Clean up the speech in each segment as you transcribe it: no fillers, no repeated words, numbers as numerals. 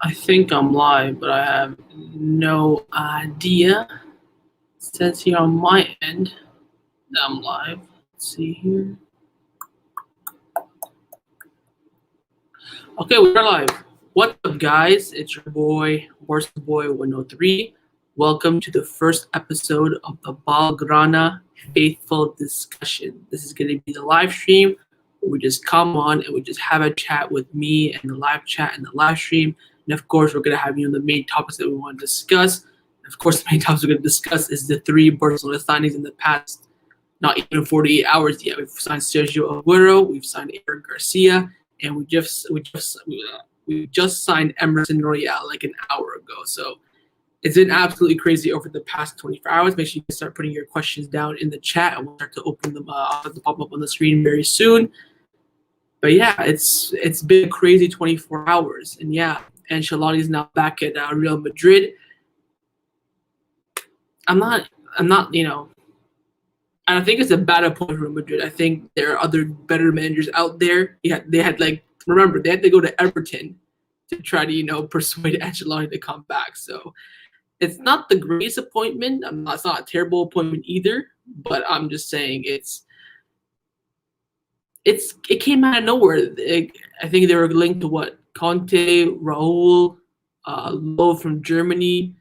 I think I'm live, but I have no idea. It says here on my end that I'm live. Let's see here. Okay, we're live. What's up, guys? It's your boy, Barca Boy 103. Welcome to the first episode of the Blaugrana Faithful Discussion. This is going to be the live stream where we just come on and we just have a chat with me and the live chat and the live stream. And of course, we're going to have the main topics that we want to discuss. And of course, the main topics we're going to discuss is the three Barcelona signings in the past, not even 48 hours yet. We've signed Sergio Aguero, we've signed Garcia, and we just signed Emerson Royal like an hour ago. So it's been absolutely crazy over the past 24 hours. Make sure you can start putting your questions down in the chat, and we'll start to open them up to pop up on the screen very soon. But yeah, it's been a crazy 24 hours, and yeah, Ancelotti is now back at Real Madrid. I'm not, I don't think it's a bad appointment for Real Madrid. I think there are other better managers out there. They had to go to Everton to try to, persuade Ancelotti to come back. So it's not the greatest appointment. It's not a terrible appointment either, but I'm just saying it came out of nowhere. I think they were linked to what? Conte, Raul, Lowe from Germany,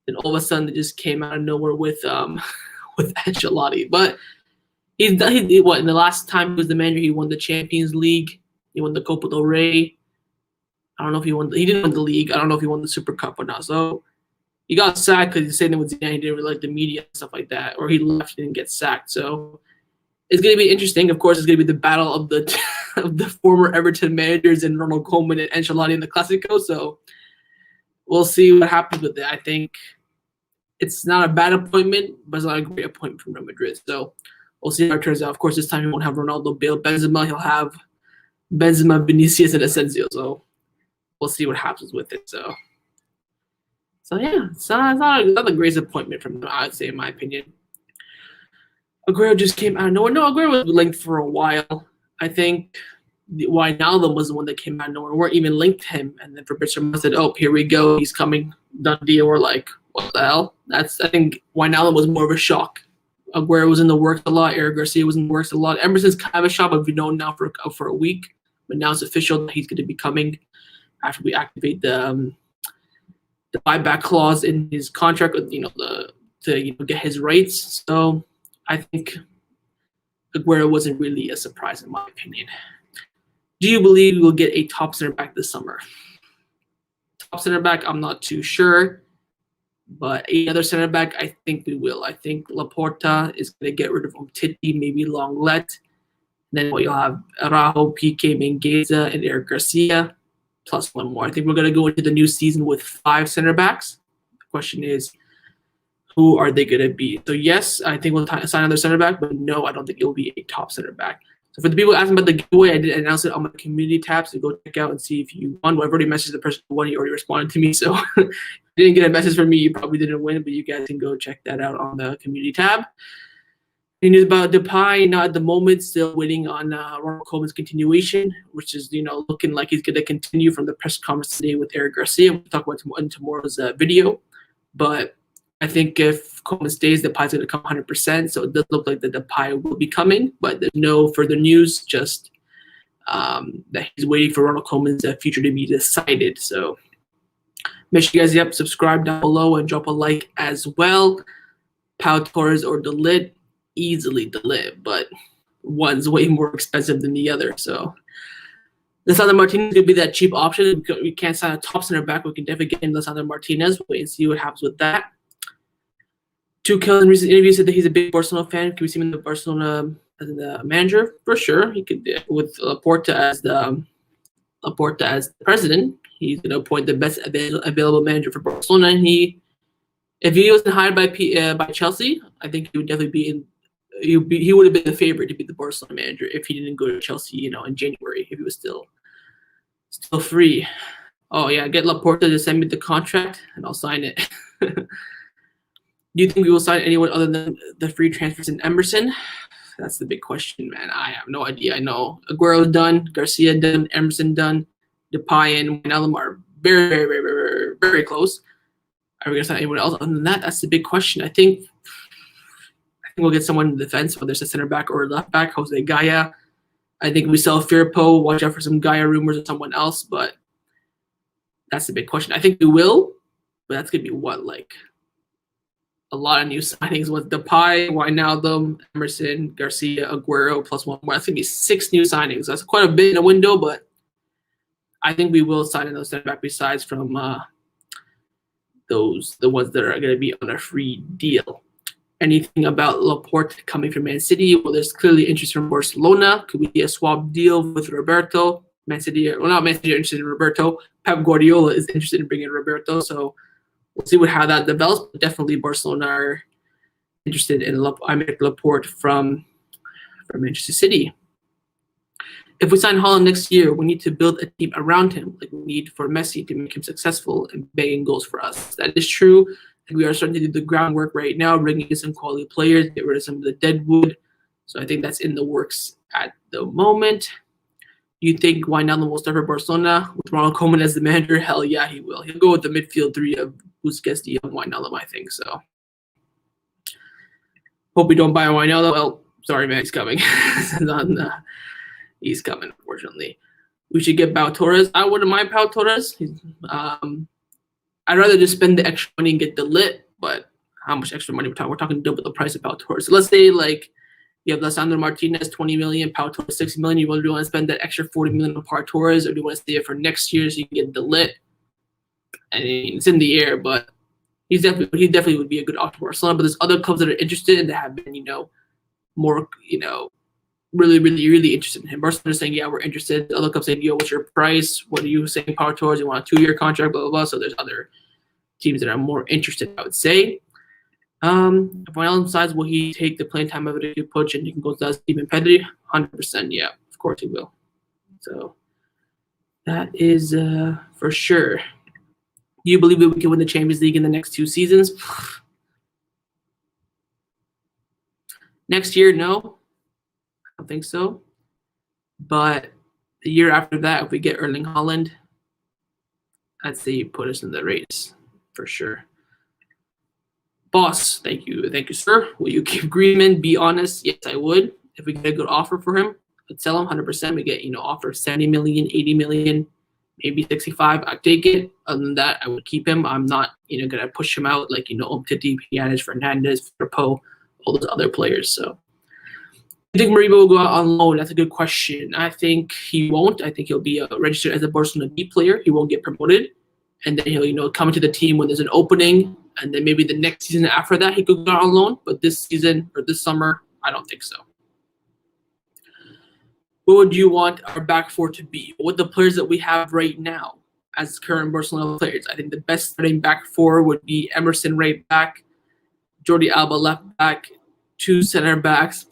and all of a sudden it just came out of nowhere with Ancelotti. But he what, in the last time he was the manager, he won the Champions League, he won the Copa del Rey. I don't know if he didn't win the league. I don't know if he won the Super Cup or not. So he got sacked because he's saying with Zidane he didn't really like the media and stuff like that, or he left and didn't get sacked. So it's going to be interesting. Of course, it's going to be the battle of the of the former Everton managers and Ronald Koeman and Ancelotti in the Clásico. So we'll see what happens with it. I think it's not a bad appointment, but it's not a great appointment from Real Madrid. So we'll see how it turns out. Of course, this time he won't have Ronaldo, Bale, Benzema. He'll have Benzema, Vinicius, and Asensio. So we'll see what happens with it. So yeah, it's not the greatest appointment from him, I would say, in my opinion. Aguero just came out of nowhere. No, Aguero was linked for a while. I think Wijnaldum was the one that came out of nowhere. We weren't even linked to him. And then Fabrizio said, oh, here we go. He's coming. Done deal. We're like, what the hell? I think Wijnaldum was more of a shock. Aguero was in the works a lot. Eric Garcia was in the works a lot. Emerson's kind of a shock, but we've known now for a week. But now it's official that he's going to be coming after we activate the buyback clause in his contract with, to get his rights. So I think Aguero wasn't really a surprise in my opinion. Do you believe we will get a top center back this summer? Top center back, I'm not too sure. But another center back, I think we will. I think Laporta is going to get rid of Umtiti, maybe Lenglet. Then you'll have Araujo, Piqué, Mingueza, and Eric Garcia, plus one more. I think we're going to go into the new season with 5 center backs. The question is, who are they going to be? So yes, I think we'll sign another center back, but no, I don't think it will be a top center back. So for the people asking about the giveaway, I did announce it on my community tab, so go check out and see if you won. I've already messaged the person who won. He already responded to me, so if you didn't get a message from me, you probably didn't win, but you guys can go check that out on the community tab. Any news about Depay? Not at the moment. Still waiting on Ronald Koeman's continuation, which is looking like he's going to continue from the press conference today with Eric Garcia. We'll talk about in tomorrow's video, but I think if Koeman stays, Depay's going to come 100%. So it does look like the Depay will be coming, but there's no further news. Just that he's waiting for Ronald Koeman's future to be decided. So make sure you guys subscribe down below and drop a like as well. Pau Torres or Delit, easily Delit, but one's way more expensive than the other. So Lisandro Martinez is going to be that cheap option. We can't sign a top center back. We can definitely get in Lisandro Martinez. Wait and see what happens with that. Tuchel in recent interviews said that he's a big Barcelona fan. Can we see him in the Barcelona as the manager? For sure. He could, with Laporta as the president, he's going to appoint the best available manager for Barcelona. And if he wasn't hired by Chelsea, I think he would definitely be in. He would have been the favorite to be the Barcelona manager if he didn't go to Chelsea, in January, if he was still free. Oh yeah, get Laporta to send me the contract and I'll sign it. Do you think we will sign anyone other than the free transfers in Emerson? That's the big question, man. I have no idea. I know Aguero done, Garcia done, Emerson done, Depay and Wijnaldum are very, very, very, very, very, very close. Are we going to sign anyone else? Other than that, that's the big question. I think we'll get someone in the defense, whether it's a center back or a left back, Jose Gaia. I think we sell Firpo, watch out for some Gaia rumors or someone else, but that's the big question. I think we will, but that's going to be what, like a lot of new signings with Depay, Wijnaldum, Emerson, Garcia, Aguero, plus one more. That's going to be 6 new signings. That's quite a bit in a window, but I think we will sign in those center back besides from the ones that are going to be on a free deal. Anything about Laporta coming from Man City? Well, there's clearly interest from Barcelona. Could we get a swap deal with Roberto? Man City, well, not Man City are interested in Roberto. Pep Guardiola is interested in bringing Roberto, so we'll see how that develops. But definitely Barcelona are interested in Laporte from Manchester City. If we sign Haaland next year, we need to build a team around him, like we need for Messi to make him successful and banging goals for us. That is true. And we are starting to do the groundwork right now, bringing in some quality players, get rid of some of the dead wood. So I think that's in the works at the moment. You think Wijnaldum will start for Barcelona with Ronald Koeman as the manager? Hell yeah, he will. He'll go with the midfield 3 of Busquets, De Jong, Wijnaldum, I think. So hope we don't buy Wijnaldum. Well, sorry, man, he's coming. He's coming, unfortunately. We should get Pau Torres. I wouldn't mind Pau Torres. I'd rather just spend the extra money and get the lit, but how much extra money we're talking? We're talking double the price of Pau Torres. So let's say like you have Lisandro Martinez, 20 million, Pau Torres, 60 million. Do you want to spend that extra 40 million on Pau Torres, or do you want to stay it for next year so you can get the lit? I mean, it's in the air, but he definitely would be a good option for Barcelona. But there's other clubs that are interested and that have been, more, really, really, really interested in him. Barcelona is saying, yeah, we're interested. The other clubs saying, yo, what's your price? What are you saying, Pau Torres? You want a 2-year contract, blah, blah, blah. So there's other teams that are more interested, I would say. If Wijnaldum decides, will he take the playing time of it to push and he can go to Steven Pedri? 100%, yeah. Of course he will. So that is for sure. Do you believe that we can win the Champions League in the next 2 seasons? Next year, no. I don't think so. But the year after that, if we get Erling Haaland, I'd say you put us in the race for sure. Boss, thank you, sir. Will you keep Griezmann? Be honest, yes, I would. If we get a good offer for him, I'd sell him 100%. We get offer 70 million, 80 million, maybe 65. I'd take it. Other than that, I would keep him. I'm not gonna push him out like Umtiti, Pjanic, Fernandez, Firpo, all those other players. So. I think Mariba will go out on loan. That's a good question. I think he won't. I think he'll be registered as a Barcelona B player. He won't get promoted. And then he'll come into the team when there's an opening. And then maybe the next season after that, he could go out on loan. But this season or this summer, I don't think so. What would you want our back four to be? What the players that we have right now as current Barcelona players? I think the best starting back four would be Emerson right back, Jordi Alba left back, 2 center backs.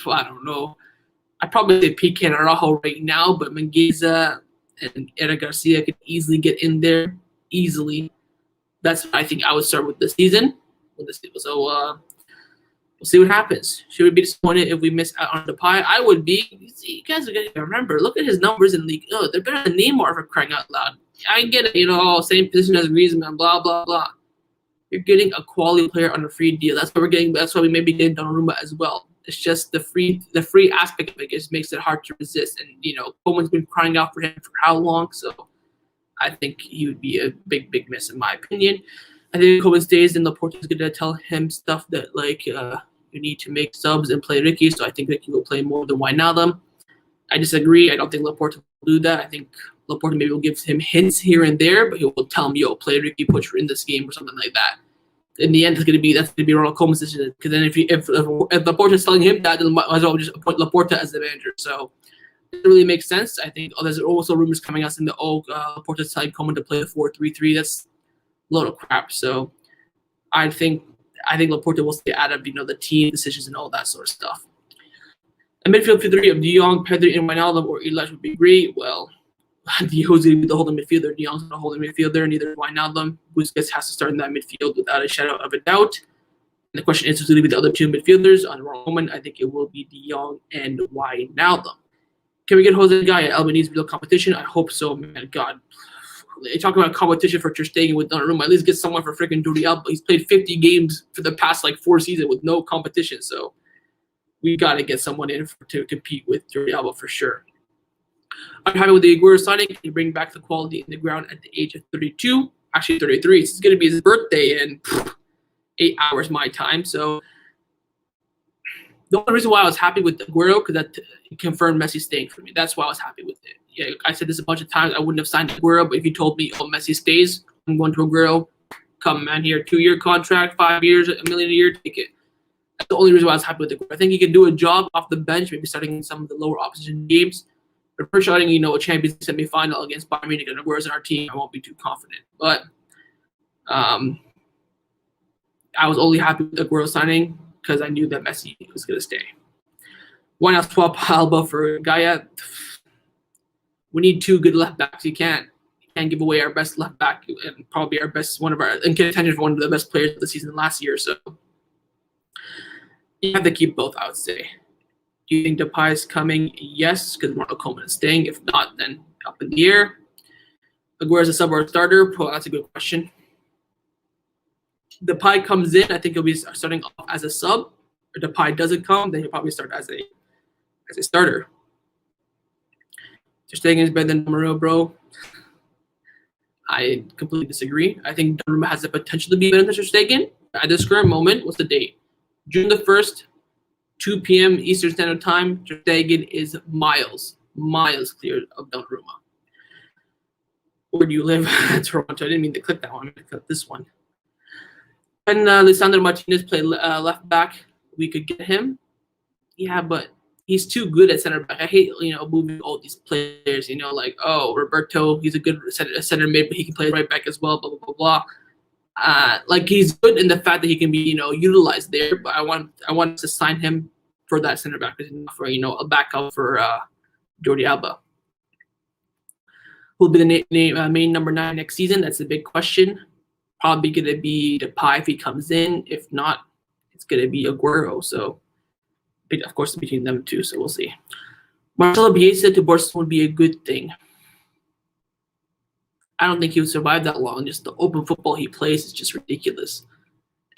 I don't know. I'd probably say Piqué and Araujo right now, but Mingueza and Eric Garcia could easily get in there. Easily. That's what I think I would start with this season. So we'll see what happens. Should we be disappointed if we miss out on Depay? I would be. You guys are going to remember. Look at his numbers in league. Oh, they're better than Neymar for crying out loud. I get it. Same position as Griezmann, blah, blah, blah. You're getting a quality player on a free deal. That's what we're getting. That's why we may be getting Donnarumma as well. It's just the free aspect of it just makes it hard to resist. And Koeman's been crying out for him for how long? So I think he would be a big, big miss in my opinion. I think Koeman stays, and Laporta is going to tell him stuff that you need to make subs and play Ricky. So I think Ricky will play more than Wijnaldum. I disagree. I don't think Laporta will do that. I think Laporta maybe will give him hints here and there, but he will tell him, yo, play Ricky Puig in this game or something like that. In the end, that's going to be Ronald Koeman's decision. Because then if Laporta is telling him that, then might as well just appoint Laporta as the manager. So it really makes sense. I think there's also rumors coming out saying that Laporta's telling Koeman to play the 4-3-3. That's a load of crap. So I think Laporta will stay out of the team decisions and all that sort of stuff. A midfield 3 of De Jong, Pedri, and Wijnaldum or Elias would be great. Well, who's going to be the holding midfielder? De Jong's not a holding midfielder, neither is Wijnaldum. Busquets has to start in that midfield without a shadow of a doubt. The question is, who's going to be the other two midfielders on Ronald Koeman? I think it will be De Jong and Wijnaldum. Can we get Jose Gaya? Albanese real competition? I hope so, man. God. They talk about competition for Ter Stegen with Donnarumma. At least get someone for freaking Jordi Alba. He's played 50 games for the past 4 seasons with no competition. So we got to get someone in to compete with Jordi Alba for sure. I'm happy with the Aguero signing. Can he bring back the quality in the ground at the age of 32? Actually, 33. It's going to be his birthday in 8 hours my time. So the only reason why I was happy with Aguero because that confirmed Messi staying for me. That's why I was happy with it. Yeah, I said this a bunch of times. I wouldn't have signed Aguero, but if you told me, oh, Messi stays, I'm going to Aguero. Come, man, here, 2-year contract, 5 years, $1 million a year, take it. That's the only reason why I was happy with Aguero. I think he could do a job off the bench, maybe starting in some of the lower opposition games. But for starting, a Champions League semifinal against Bayern Munich and Aguero's in our team, I won't be too confident. But I was only happy with Aguero signing because I knew that Messi was going to stay. Why not swap Alba for Gaya? We need 2 good left backs. You can't give away our best left back and probably our best one of the best players of the season last year. So you have to keep both, I would say. Do you think Depay is coming? Yes, because Ronald Koeman is staying. If not, then up in the air. Aguero is a sub or a starter? Well, that's a good question. Depay comes in, I think he'll be starting off as a sub. If Depay doesn't come, then he'll probably start as a starter. Ter Stegen is better than Donnarumma, bro. I completely disagree. I think Donnarumma has the potential to be better than Ter Stegen. At this current moment, what's the date? June the 1st, 2 p.m. Eastern Standard Time. Ter Stegen is miles clear of Donnarumma. Where do you live? Toronto. I didn't mean to click that one. I'm going to click this one. Can Lisandro Martinez play left back? We could get him. Yeah, but he's too good at center back. I hate, moving all these players, Roberto, he's a good center mid, but he can play right back as well, blah, blah, blah, blah. He's good in the fact that he can be, utilized there, but I want to sign him for that center back, for, a backup for Jordi Alba. Who'll be the main number 9 next season? That's the big question. Probably going to be Depay if he comes in. If not, it's going to be Aguero. So, of course, between them two, so we'll see. Marcelo Bielsa to Barcelona would be a good thing. I don't think he would survive that long. Just the open football he plays is just ridiculous.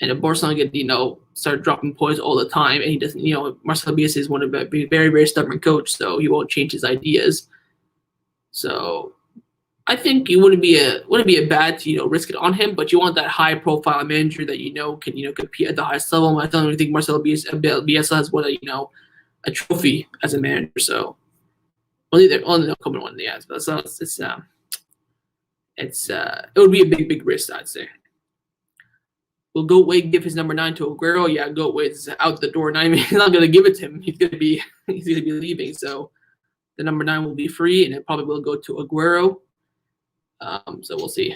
And if Barcelona get, start dropping points all the time, and he doesn't, Marcelo Bielsa is one of a very, very stubborn coach, so he won't change his ideas. So I think it wouldn't be a bad to risk it on him, but you want that high profile manager that can compete at the highest level. I don't really think Marcelo Bielsa has won a trophy as a manager, so only the Koeman one, yeah. So it would be a big risk, I'd say. Will Goatway give his number 9 to Aguero? Yeah, Goatway's out the door. He's not gonna give it to him. He's gonna be leaving. So the number 9 will be free, and it probably will go to Aguero. So we'll see.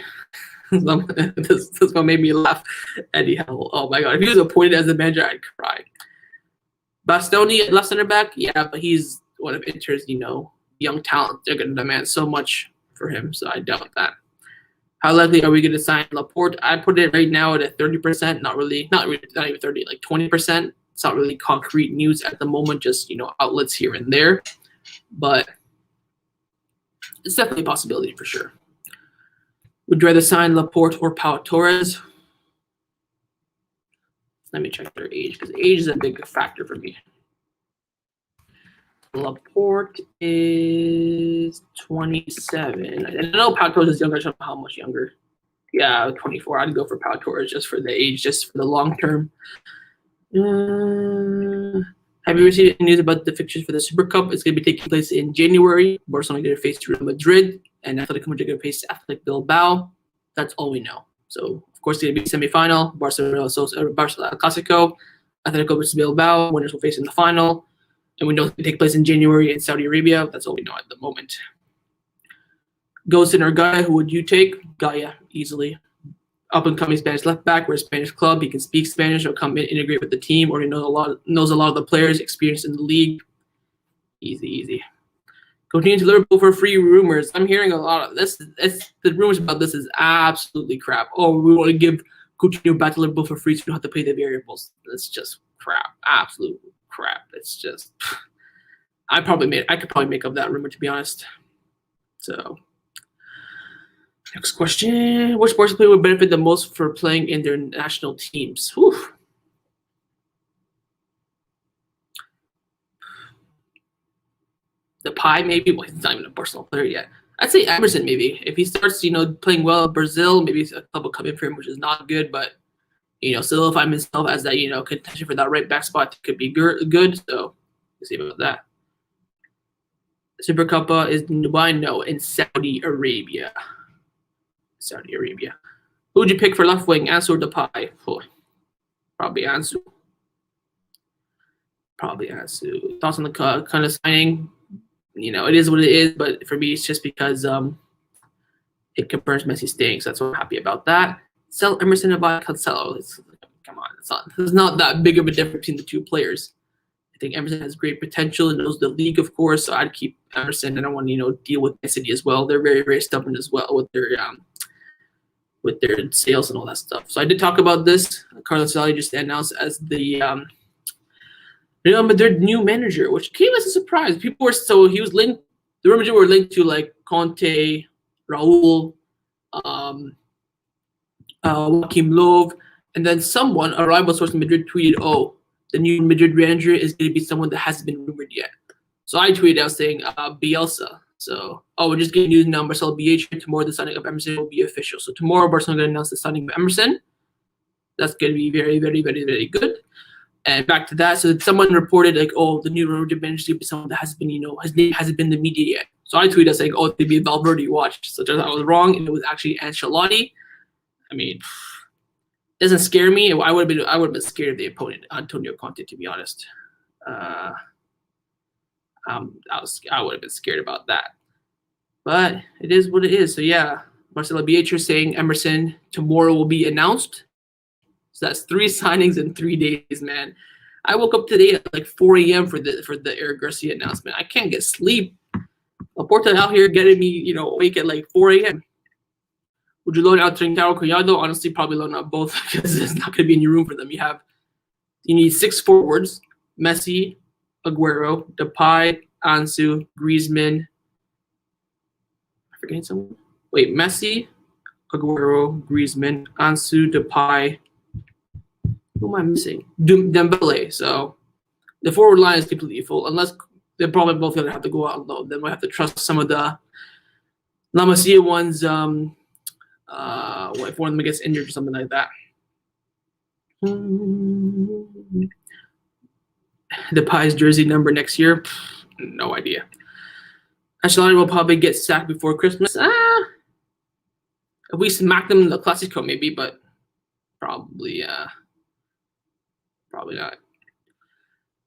This one made me laugh. Eddie Hell. Oh my god. If he was appointed as a manager, I'd cry. Bastoni left center back? Yeah, but he's one of Inter's, young talent. They're gonna demand so much for him, so I doubt that. How likely are we gonna sign Laporta? I put it right now at a 30%, not even 30, 20%. It's not really concrete news at the moment, just outlets here and there. But it's definitely a possibility for sure. Would you rather sign Laporte or Pau Torres? Let me check their age, because age is a big factor for me. Laporte is 27. I know Pau Torres is younger. I don't know how much younger. Yeah, 24. I'd go for Pau Torres just for the age, just for the long term. Have you received any news about the fixtures for the Super Cup? It's going to be taking place in January. Barcelona going to face Real Madrid, and Athletic Madrid going to face Athletic Bilbao. That's all we know. So, of course, it's going to be semi-final. Barcelona Clásico, Atletico versus Bilbao. Winners will face in the final. And we know it's going to take place in January in Saudi Arabia. That's all we know at the moment. Gosen or Gaia, who would you take? Gaia, easily. Up-and-coming Spanish left back. We're a Spanish club. He can speak Spanish or come in, integrate with the team, or he knows a lot of the players, experience in the league. Easy. Continue to Liverpool for free rumors. I'm hearing a lot of this. The rumors about this is absolutely crap. Oh, we want to give Coutinho back to Liverpool for free, so you don't have to pay the variables. It's just crap, absolute crap. It's just I could probably make up that rumor, to be honest. So next question: which Barca player would benefit the most for playing in their national teams? Whew. Depay, maybe. Well, he's not even a Barcelona player yet. I'd say Emerson, maybe. If he starts, playing well in Brazil, maybe a club will come in for him, which is not good, but solidify himself as that, contention for that right back spot could be good. So we'll see about that. Super Cup is in Dubai? No, in Saudi Arabia. Saudi Arabia. Who would you pick for left wing? Ansu or Depay? Oh, probably Ansu. Thoughts on the kind of signing? It is what it is, but for me, it's just because it confirms Messi staying, so that's why I'm happy about that. Sell Emerson and buy Cancelo. Come on, there's not that big of a difference between the two players. I think Emerson has great potential and knows the league, of course, so I'd keep Emerson. I don't want to deal with Messi as well. They're very, very stubborn as well with their sales and all that stuff. So I did talk about this. Carlos Sally just announced as the Real Madrid new manager, which came as a surprise. He was linked. The Real Madrid were linked to like Conte, Raul, Joachim Löw, and then a rival source in Madrid tweeted, "Oh, the new Madrid manager is going to be someone that hasn't been rumored yet." So I tweeted out saying Bielsa. So, we're just getting news now. Marcelo Bielsa. Tomorrow the signing of Emerson will be official. So tomorrow Barcelona going to announce the signing of Emerson. That's going to be very, very, very, very good. And back to that, so someone reported like, the new Madrid manager is someone that hasn't been, his name hasn't been in the media yet. So I tweeted saying, it'd be Valverde watch. So I was wrong, and it was actually Ancelotti. I mean, it doesn't scare me. I would have been scared of the opponent, Antonio Conte, to be honest. I would have been scared about that. But it is what it is. So yeah, Marcelo Bielsa saying Emerson tomorrow will be announced. So that's 3 signings in 3 days, man. I woke up today at like 4 a.m. for the Eric Garcia announcement. I can't get sleep. Laporta out here getting me, awake at like 4 a.m. Would you loan out Trincao, Collado? Honestly, probably loan out both because there's not going to be any room for them. You need 6 forwards: Messi, Aguero, Depay, Ansu, Griezmann. I'm forgetting someone. Wait, Messi, Aguero, Griezmann, Ansu, Depay. Who am I missing? Dembele. So the forward line is completely full, unless they're probably both going to have to go out on loan. Then we have to trust some of the La Masia ones. If one of them gets injured or something like that. Depay's jersey number next year? No idea. Ancelotti will probably get sacked before Christmas. If we smack them in the Clasico, maybe, but probably not.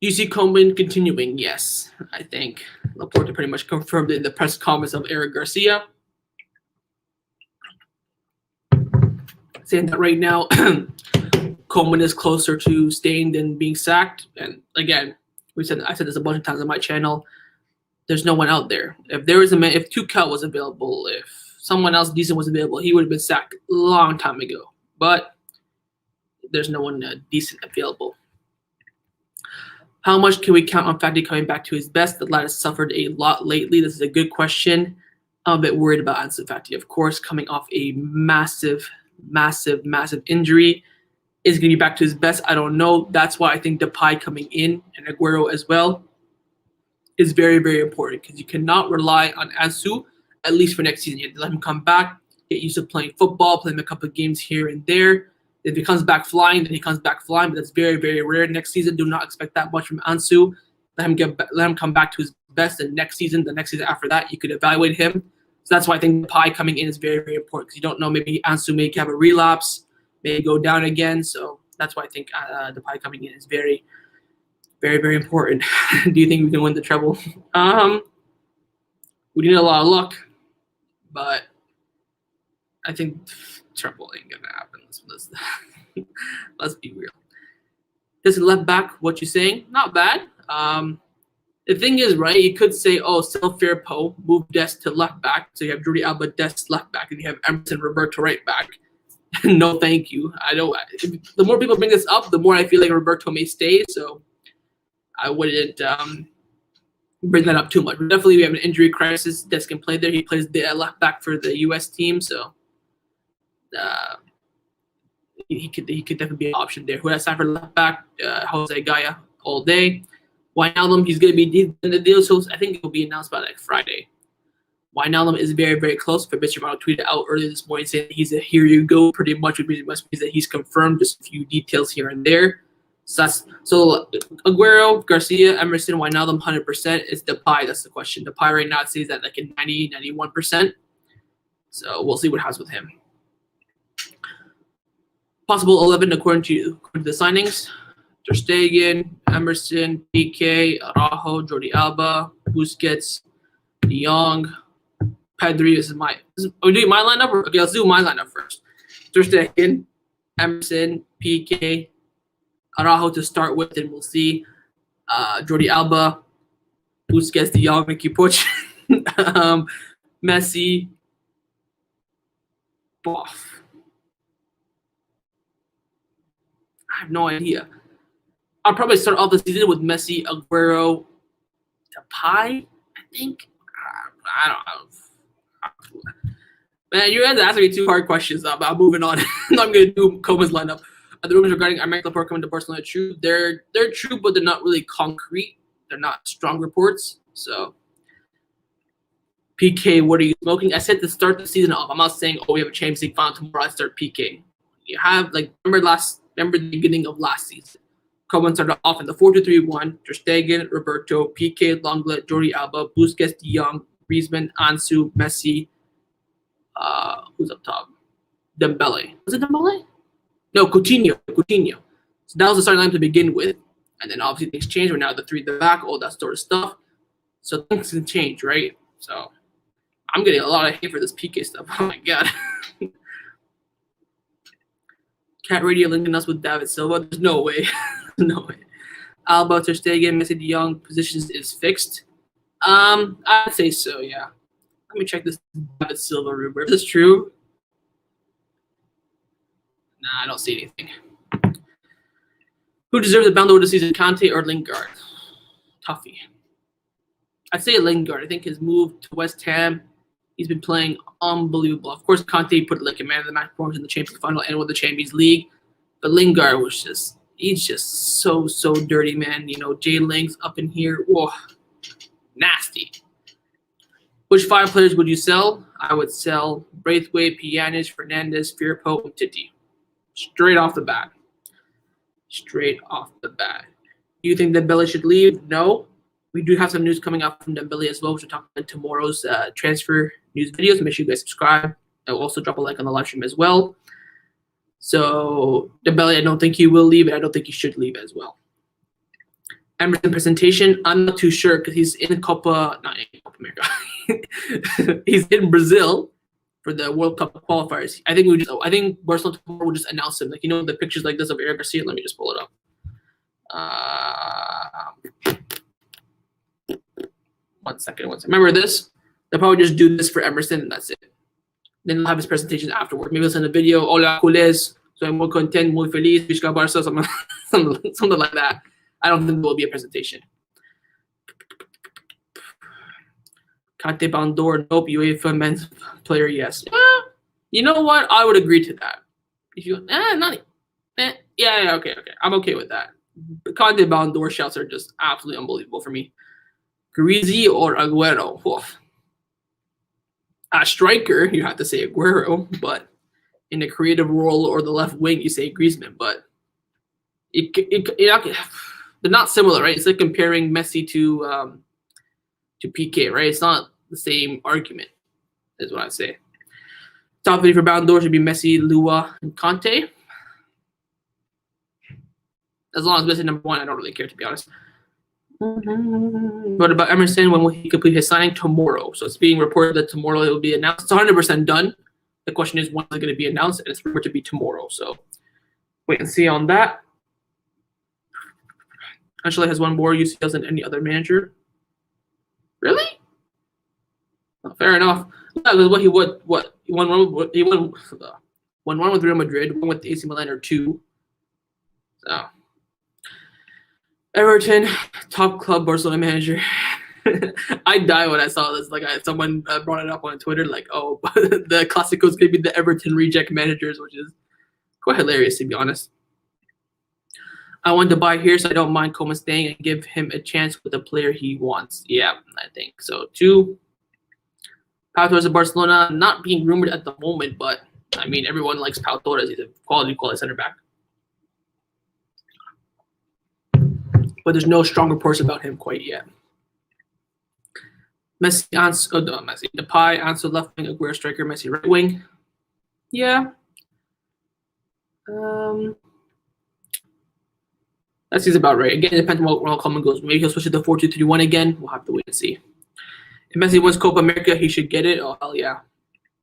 You see Koeman continuing? Yes, I think Laporta pretty much confirmed it in the press conference of Eric Garcia, saying that right now Koeman is closer to staying than being sacked. And again, I said this a bunch of times on my channel. There's no one out there. If Tuchel was available, if someone else decent was available, he would have been sacked a long time ago. But there's no one decent available. How much can we count on Fati coming back to his best? The lad has suffered a lot lately. This is a good question. I'm a bit worried about Ansu Fati, of course, coming off a massive injury. Is going to be back to his best? I don't know. That's why I think Depay coming in and Aguero as well is very, very important, because you cannot rely on Ansu, at least for next season. You have to let him come back, get used to playing football, play him a couple of games here and there. If he comes back flying, then he comes back flying, but that's very, very rare. Next season, do not expect that much from Ansu. Let him come back to his best, and the next season after that, you could evaluate him. So that's why I think Depay coming in is very, very important, because you don't know, maybe Ansu may have a relapse, may go down again. So that's why I think Depay coming in is very, very, very important. Do you think we can win the treble? We need a lot of luck, but I think treble ain't gonna happen. Let's be real. This left back, what you saying? Not bad. The thing is, right, you could say, sell Firpo, move Dest to left back. So you have Jordi Alba, Dest left back, and you have Emerson Roberto right back. No, thank you. I don't. The more people bring this up, the more I feel like Roberto may stay. So I wouldn't bring that up too much. But definitely, we have an injury crisis. Des can play there. He plays the left back for the U.S. team, so he could definitely be an option there. Who has time for left back? Jose Gaia all day. Wijnaldum, he's going to be in the deal, so I think it will be announced by like Friday. Wijnaldum is very, very close. Fabrizio Romano tweeted out earlier this morning saying he's a here you go pretty much, which must mean that he's confirmed, just a few details here and there. So Aguero, Garcia, Emerson, Wijnaldum, 100%. It's Depay, that's the question. Depay right now it says that like a 90, 91%. So we'll see what happens with him. Possible 11 according to the signings. Ter Stegen, Emerson, PK, Araujo, Jordi Alba, Busquets, De Jong, Pedri. Are we doing my lineup? Okay, let's do my lineup first. Ter Stegen, Emerson, PK, Araujo to start with, and we'll see. Jordi Alba, Busquets, De Jong, Mickey Puch, Messi, Boff. I have no idea. I'll probably start off the season with Messi, Aguero, Depay, I think. I don't know. Man, you guys asking me 2 hard questions. I'm moving on. I'm going to do Koeman's lineup. The rumors regarding Laporta coming to Barcelona are true. They're true, but they're not really concrete. They're not strong reports. So, PK, what are you smoking? I said to start the season off. I'm not saying, we have a Champions League final tomorrow. I start PK. You have, remember the beginning of last season. Koeman started off in the 4-2-3-1. Ter Stegen, Roberto, PK, Lenglet, Jordi Alba, Busquets, De Jong, Griezmann, Ansu, Messi. Who's up top? Dembele. Was it Dembele? No, Coutinho. So that was the starting line to begin with. And then obviously things changed. We're now the 3 at the back, all that sort of stuff. So things can change, right? So I'm getting a lot of hate for this PK stuff. Oh my god. Cat Radio linking us with David Silva. There's no way. No way. Alba, Ter Stegen, Messi, De Jong positions is fixed. I'd say so, yeah. Let me check this David Silva rumor. Is this true? Nah, I don't see anything. Who deserves the Ballon d'Or this season, Kante or Lingard? Toughie. I'd say Lingard. I think his move to West Ham, he's been playing unbelievable. Of course, Kante put like a man of the match performance in the Champions final and with the Champions League. But Lingard was he's just so dirty, man. You know, Jay Ling's up in here. Whoa, nasty. Which 5 players would you sell? I would sell Braithwaite, Pjanic, Fernandes, Firpo, and Titi. Straight off the bat. Do you think Dembele should leave? No. We do have some news coming out from Dembele as well, which we'll talk about in tomorrow's transfer news videos. Make sure you guys subscribe. I'll also drop a like on the live stream as well. So Dembele, I don't think he will leave, and I don't think he should leave as well. Emerson presentation, I'm not too sure because he's in Copa America. He's in Brazil for the World Cup qualifiers. I think Barcelona tomorrow will just announce him. Like, you know, the pictures like this of Eric Garcia. Let me just pull it up. One second. Remember this? They'll probably just do this for Emerson, and that's it. Then they'll have his presentation afterward. Maybe they'll send a video. Hola, culers. Soy muy content, muy feliz. Visca Barca, something like that. I don't think there will be a presentation. Kante Ballon d'Or, nope. UEFA men's player, yes. You know what? I would agree to that. If you, yeah, okay. I'm okay with that. The Kante Ballon d'Or shouts are just absolutely unbelievable for me. Garcia or Aguero? Oof. A striker, you have to say Aguero, but in the creative role or the left wing, you say Griezmann. But they're not similar, right? It's like comparing Messi to PK, right? It's not the same argument, is what I say. Top 3 for Ballon d'Or should be Messi, Lua, and Kante. As long as Messi number 1, I don't really care, to be honest. What about Emerson? When will he complete his signing? Tomorrow. So it's being reported that tomorrow it will be announced. It's 100% done. The question is, when is it going to be announced? And it's rumored to be tomorrow. So wait and see on that. Ancelotti has 1 more UCLs than any other manager. Really? Well, fair enough. Yeah, what he won one with Real Madrid, one with AC Milan, or two. So Everton, top club, Barcelona manager. I died when I saw this. Like someone brought it up on Twitter, like, oh, the Clásicos could be the Everton reject managers, which is quite hilarious, to be honest. I want to buy here, so I don't mind Koeman staying and give him a chance with the player he wants. Yeah, I think so too. Pau Torres of Barcelona, not being rumored at the moment, but I mean, everyone likes Pau Torres. He's a quality center back. But there's no strong reports about him quite yet. Messi, Depay, Ansu left wing, Aguero striker, Messi right wing. Yeah. That seems about right. Again, it depends on what Ronald Koeman goes. Maybe he'll switch it to 4-2-3-1 again. We'll have to wait and see. If Messi wins Copa America, he should get it. Oh, hell yeah.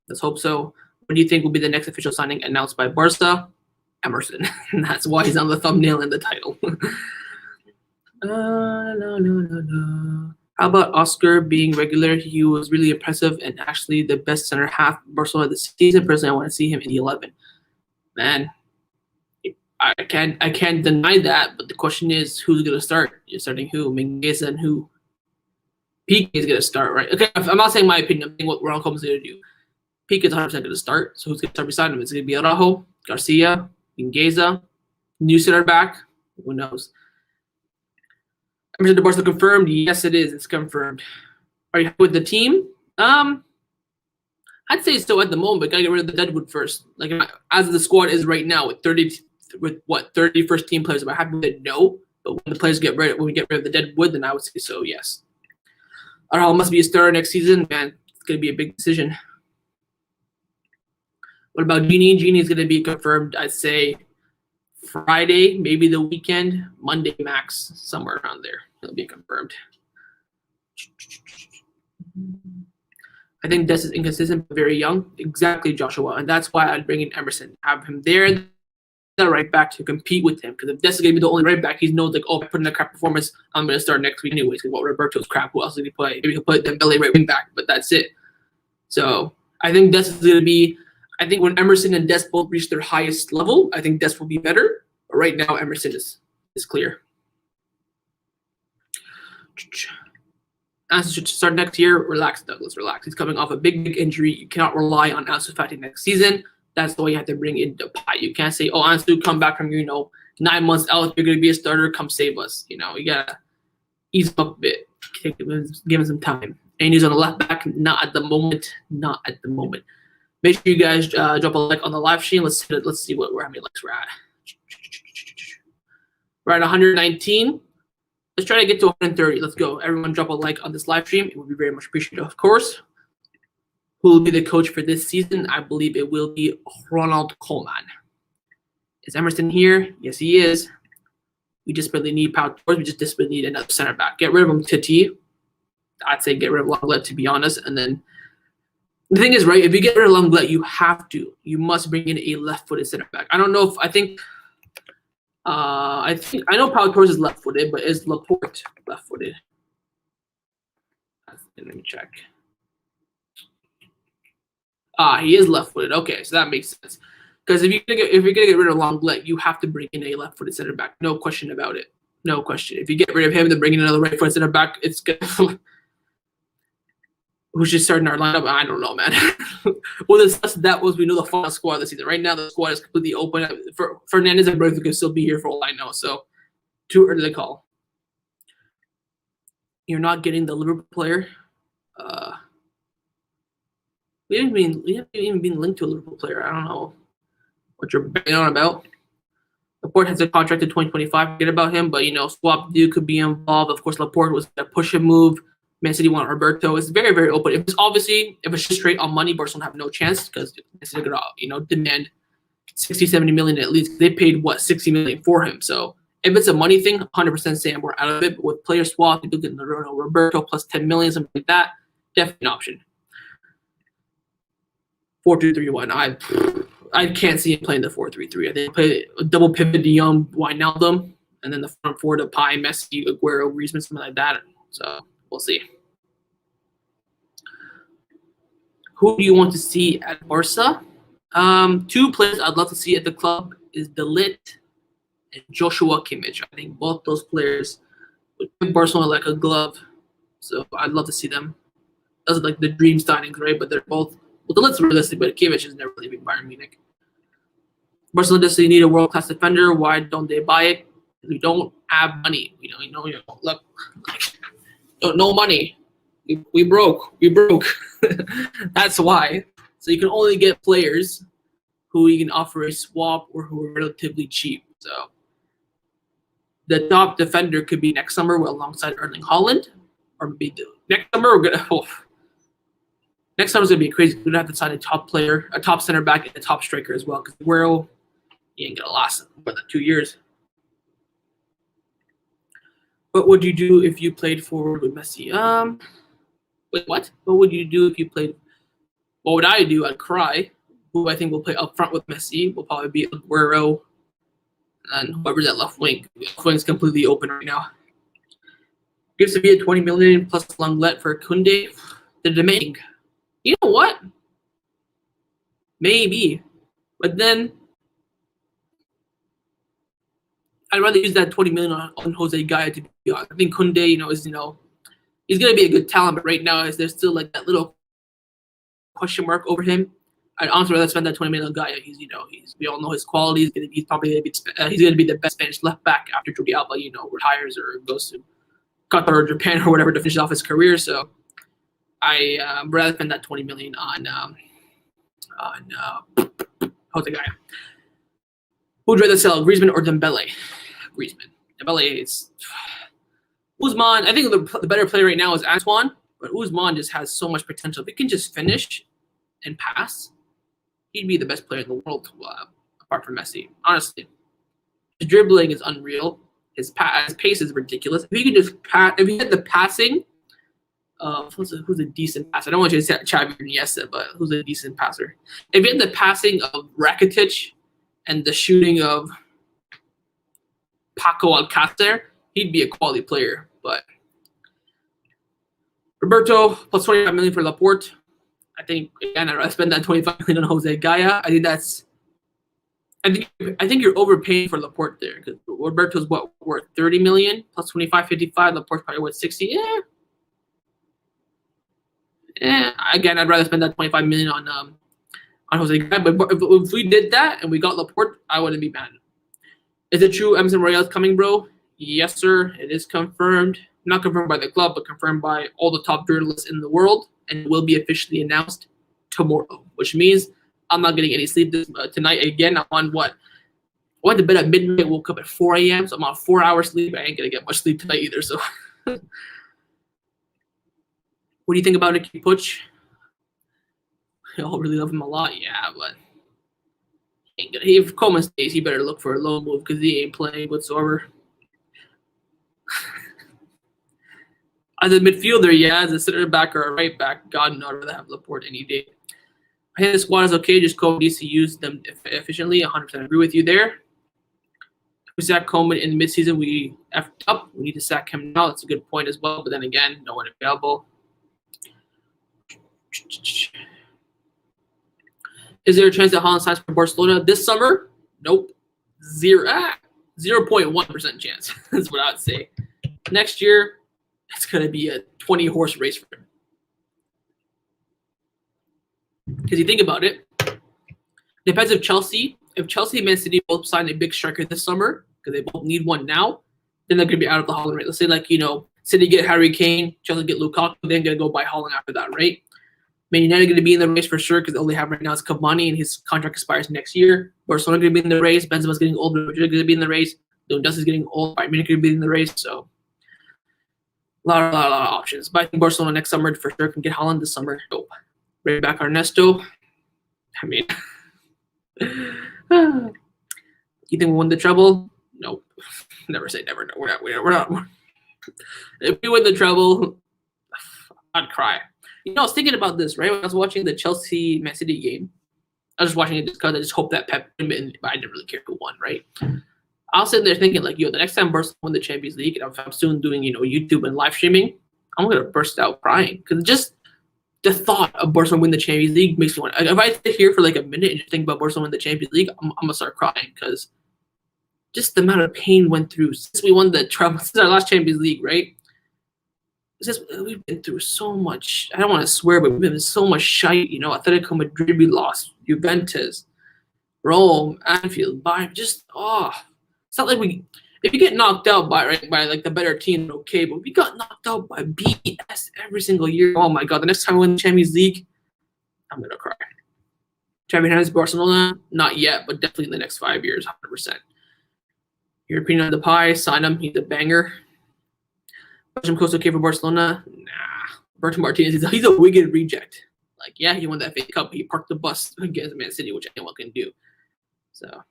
Let's hope so. What do you think will be the next official signing announced by Barca? Emerson. And that's why he's on the thumbnail and the title. No. How about Oscar being regular? He was really impressive and actually the best center half Barcelona this season. Personally, I want to see him in the 11. Man, I can't deny that, but the question is, who's going to start? You're starting who? Mingueza and who? Piqué is going to start, right? Okay, I'm not saying my opinion. I'm saying what Ronald Koeman is going to do. Piqué is 100% going to start, so who's going to start beside him? It's going to be Araujo, Garcia, Mingueza, new center back. Who knows? Emerson Royal confirmed? Yes, it is. It's confirmed. Are you happy with the team? I'd say so at the moment, but gotta get rid of the deadwood first. Like as the squad is right now with 30 first team players. Am I happy with it? No. But when we get rid of the deadwood, then I would say so, yes. Araujo must be a starter next season. Man, it's gonna be a big decision. What about Genie? Genie is gonna be confirmed, I'd say Friday, maybe the weekend, Monday max, somewhere around there. It'll be confirmed. I think Des is inconsistent, but very young. Exactly, Joshua. And that's why I'd bring in Emerson. Have him there, the right back to compete with him. Because if Des is going to be the only right back, he knows, like, oh, if I put in a crap performance, I'm going to start next week anyways. Because what Roberto's crap, who else did he play? Maybe he'll put Dembele right wing back, but that's it. So I think Des is going to be, I think when Emerson and Des both reach their highest level, I think Des will be better. But right now, Emerson is clear. Ansu should start next year. Relax, Douglas. Relax. He's coming off a big injury. You cannot rely on Ansu Fati next season. That's the way you have to bring in Depay. You can't say, oh, Ansu, come back from 9 months out. You're going to be a starter. Come save us. You got to ease him up a bit. Give him some time. And he's on the left back. Not at the moment. Not at the moment. Make sure you guys drop a like on the live stream. Let's see how many likes we're at. We're at 119. Let's try to get to 130. Let's go. Everyone drop a like on this live stream. It would be very much appreciated, of course. Who will be the coach for this season? I believe it will be Ronald Koeman. Is Emerson here? Yes, he is. We just really need Pau Torres. We just desperately need another center back. Get rid of him, Titi. I'd say get rid of Lenglet, to be honest. And then the thing is, right, if you get rid of Lenglet, you must bring in a left-footed center back. I don't know if, I know Pau Torres is left-footed, but is Laporta left-footed? Let me check. He is left-footed. Okay, so that makes sense. Because if you're gonna get rid of Lenglet, you have to bring in a left-footed center back. No question about it. No question. If you get rid of him, then bring in another right-footed center back, it's gonna. Who should start in our lineup? I don't know, man. Well, that was we know the final squad this season. Right now, the squad is completely open. Fernandez and Bertha could still be here for all I know, so too early to call. You're not getting the Liverpool player. We haven't even been linked to a Liverpool player. I don't know what you're banging on about. Laporta has a contract in 2025. Forget about him, but swap deal could be involved. Of course, Laporta was a push and move. Man City want Roberto. It's very, very open. If it's just straight on money, Barcelona have no chance because they're gonna demand 60, 70 million at least. They paid 60 million for him. So if it's a money thing, 100% saying we're out of it. But with player swap, you look at Roberto plus 10 million, something like that, definitely an option. 4-2-3-1. I can't see him playing the 4-3-3. I think he play a double pivot De Jong, Wijnaldum, and then the front four to Depay, Messi, Aguero, Griezmann, something like that. So we'll see. Who do you want to see at Barca? Two players I'd love to see at the club is De Ligt and Joshua Kimmich. I think both those players would give Barcelona like a glove. So I'd love to see them. Those are like the dream signings, right? But they're both, well, De Ligt's realistic, but Kimmich is never leaving Bayern Munich. Barcelona does need a world-class defender. Why don't they buy it? We don't have money. Look, no money. We broke. That's why. So you can only get players who you can offer a swap or who are relatively cheap. So the top defender could be next summer alongside Erling Haaland, or maybe next summer next summer's gonna be crazy. We're gonna have to sign a top player, a top center back, and a top striker as well. Because Aguero, you ain't gonna last more than 2 years. What would you do if you played forward with Messi? Wait, what? What would you do if you played? What would I do? I'd cry. Who I think will play up front with Messi will probably be Aguero and whoever's at left wing. The left wing's completely open right now. Gives Sevilla 20 million plus Lenglet for Koundé. They're demanding. You know what? Maybe. But then I'd rather use that 20 million on Jose Gaia, to be honest. I think Koundé, he's gonna be a good talent, but right now there's still like that little question mark over him. I'd honestly rather spend that 20 million on Gaia. We all know his quality. He's probably gonna be the best Spanish left back after Jordi Alba, retires or goes to Qatar or Japan or whatever to finish off his career. So I rather spend that 20 million on Jose Gaia. Who'd rather sell, Griezmann or Dembele? Griezmann. Dembele is Ousmane. I think the better player right now is Antoine, but Ousmane just has so much potential. If he can just finish and pass, he'd be the best player in the world, apart from Messi. Honestly, his dribbling is unreal. His pace is ridiculous. If he could just if he had the passing, who's a decent passer? I don't want you to say Xavi or Iniesta, but who's a decent passer? If he had the passing of Rakitic and the shooting of Paco Alcácer, he'd be a quality player. But Roberto plus 25 million for Laporta. I think again I'd spend that 25 million on Jose Gaia. I think you're overpaying for Laporta there, because Roberto's worth 30 million plus 25, 55. Laporta's probably worth 60. Again, I'd rather spend that 25 million on Jose Gaia. But if we did that and we got Laporta, I wouldn't be mad. Is it true Emerson Royal is coming, bro? Yes, sir. It is confirmed. Not confirmed by the club, but confirmed by all the top journalists in the world, and it will be officially announced tomorrow, which means I'm not getting any sleep tonight again. I'm on what? I went to bed at midnight, woke up at 4 a.m., so I'm on 4 hours sleep. I ain't going to get much sleep tonight either. So, what do you think about Nicky Puig? I all really love him a lot, yeah, but if Koeman stays, he better look for a low move because he ain't playing whatsoever. As a midfielder, yeah. As a center back or a right back, God, no, I'd rather have Laporta any day. I think the squad is okay. Just Koeman needs to use them efficiently. 100% agree with you there. If we sack Koeman in midseason, we effed up. We need to sack him now. That's a good point as well. But then again, no one available. Is there a chance that Haaland signs for Barcelona this summer? Nope. 0.1% chance. That's what I'd say. Next year, it's going to be a 20-horse race for him. Because you think about it, depends if Chelsea and Man City both sign a big striker this summer, because they both need one now, then they're going to be out of the Haaland rate. Let's say, City get Harry Kane, Chelsea get Lukaku, then going to go buy Haaland after that, right? Man United going to be in the race for sure, because all they have right now is Cavani, and his contract expires next year. Barcelona going to be in the race. Benzema's getting old, but Madrid going to be in the race. Lewandowski's getting old. Bayern Munich going to be in the race. So, a lot of options. But I think Barcelona next summer for sure can get Haaland this summer. Nope. Right back Ernesto. I mean, you think we'll win the treble? Nope. Never say never. No, we're not. If we win the treble, I'd cry. I was thinking about this, right? When I was watching the Chelsea Man City game, I was just watching it just because I just hoped that Pep win, but I didn't really care who won, right? I was sitting there thinking, the next time Barcelona win the Champions League, and if I'm soon doing, YouTube and live streaming, I'm going to burst out crying. Because the thought of Barcelona win the Champions League makes me want. If I sit here for like a minute and just think about Barcelona win the Champions League, I'm gonna start crying because just the amount of pain went through since we won the trophy, since our last Champions League, right? It's just, we've been through so much. I don't want to swear, but we've been so much shite. You know, Atletico Madrid we lost, Juventus, Rome, Anfield, Bayern. Just it's not like we. If you get knocked out by like the better team, okay, but we got knocked out by BS every single year. Oh my god! The next time we win the Champions League, I'm gonna cry. Champions Barcelona, not yet, but definitely in the next 5 years, 100%. European on Depay, sign him. He's a banger. Belgium Coast okay for Barcelona? Nah. Bertrand Martinez, he's a wicked reject. Like, yeah, he won that FA Cup. He parked the bus against Man City, which anyone can do. So,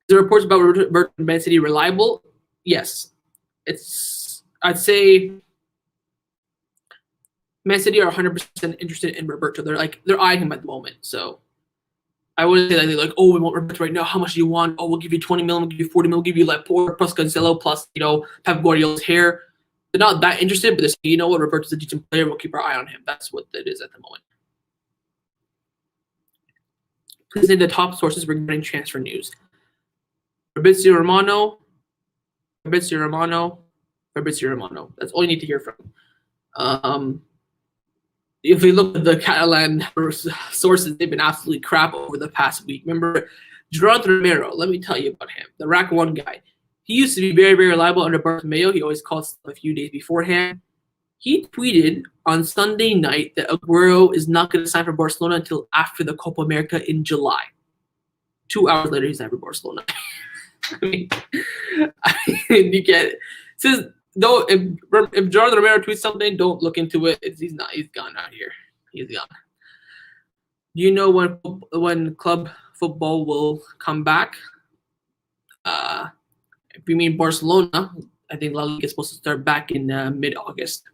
the reports about Bertrand Man City reliable? Yes. I'd say Man City are 100% interested in Roberto. They're eyeing him at the moment. So I wouldn't say that they're like, oh, we want Roberto right now. How much do you want? Oh, we'll give you 20 million, we'll give you 40 million, we'll give you Laporta plus Cancelo plus, Pep Guardiola's hair. They're not that interested, but they're saying, you know what, Roberto's a decent player. We'll keep our eye on him. That's what it is at the moment. Please name the top sources regarding transfer news. Fabrizio Romano. That's all you need to hear from. If we look at the Catalan sources, they've been absolutely crap over the past week. Remember, Gerard Romero, let me tell you about him, the Rack 1 guy. He used to be very, very reliable under Bartomeu. He always called stuff a few days beforehand. He tweeted on Sunday night that Aguero is not going to sign for Barcelona until after the Copa America in July. 2 hours later, he signed for Barcelona. I mean, you get it. Says, though, if Gerard Romero tweets something, don't look into it. He's gone out here. He's gone. Do you know when club football will come back? If you mean Barcelona, I think La Liga is supposed to start back in mid-August.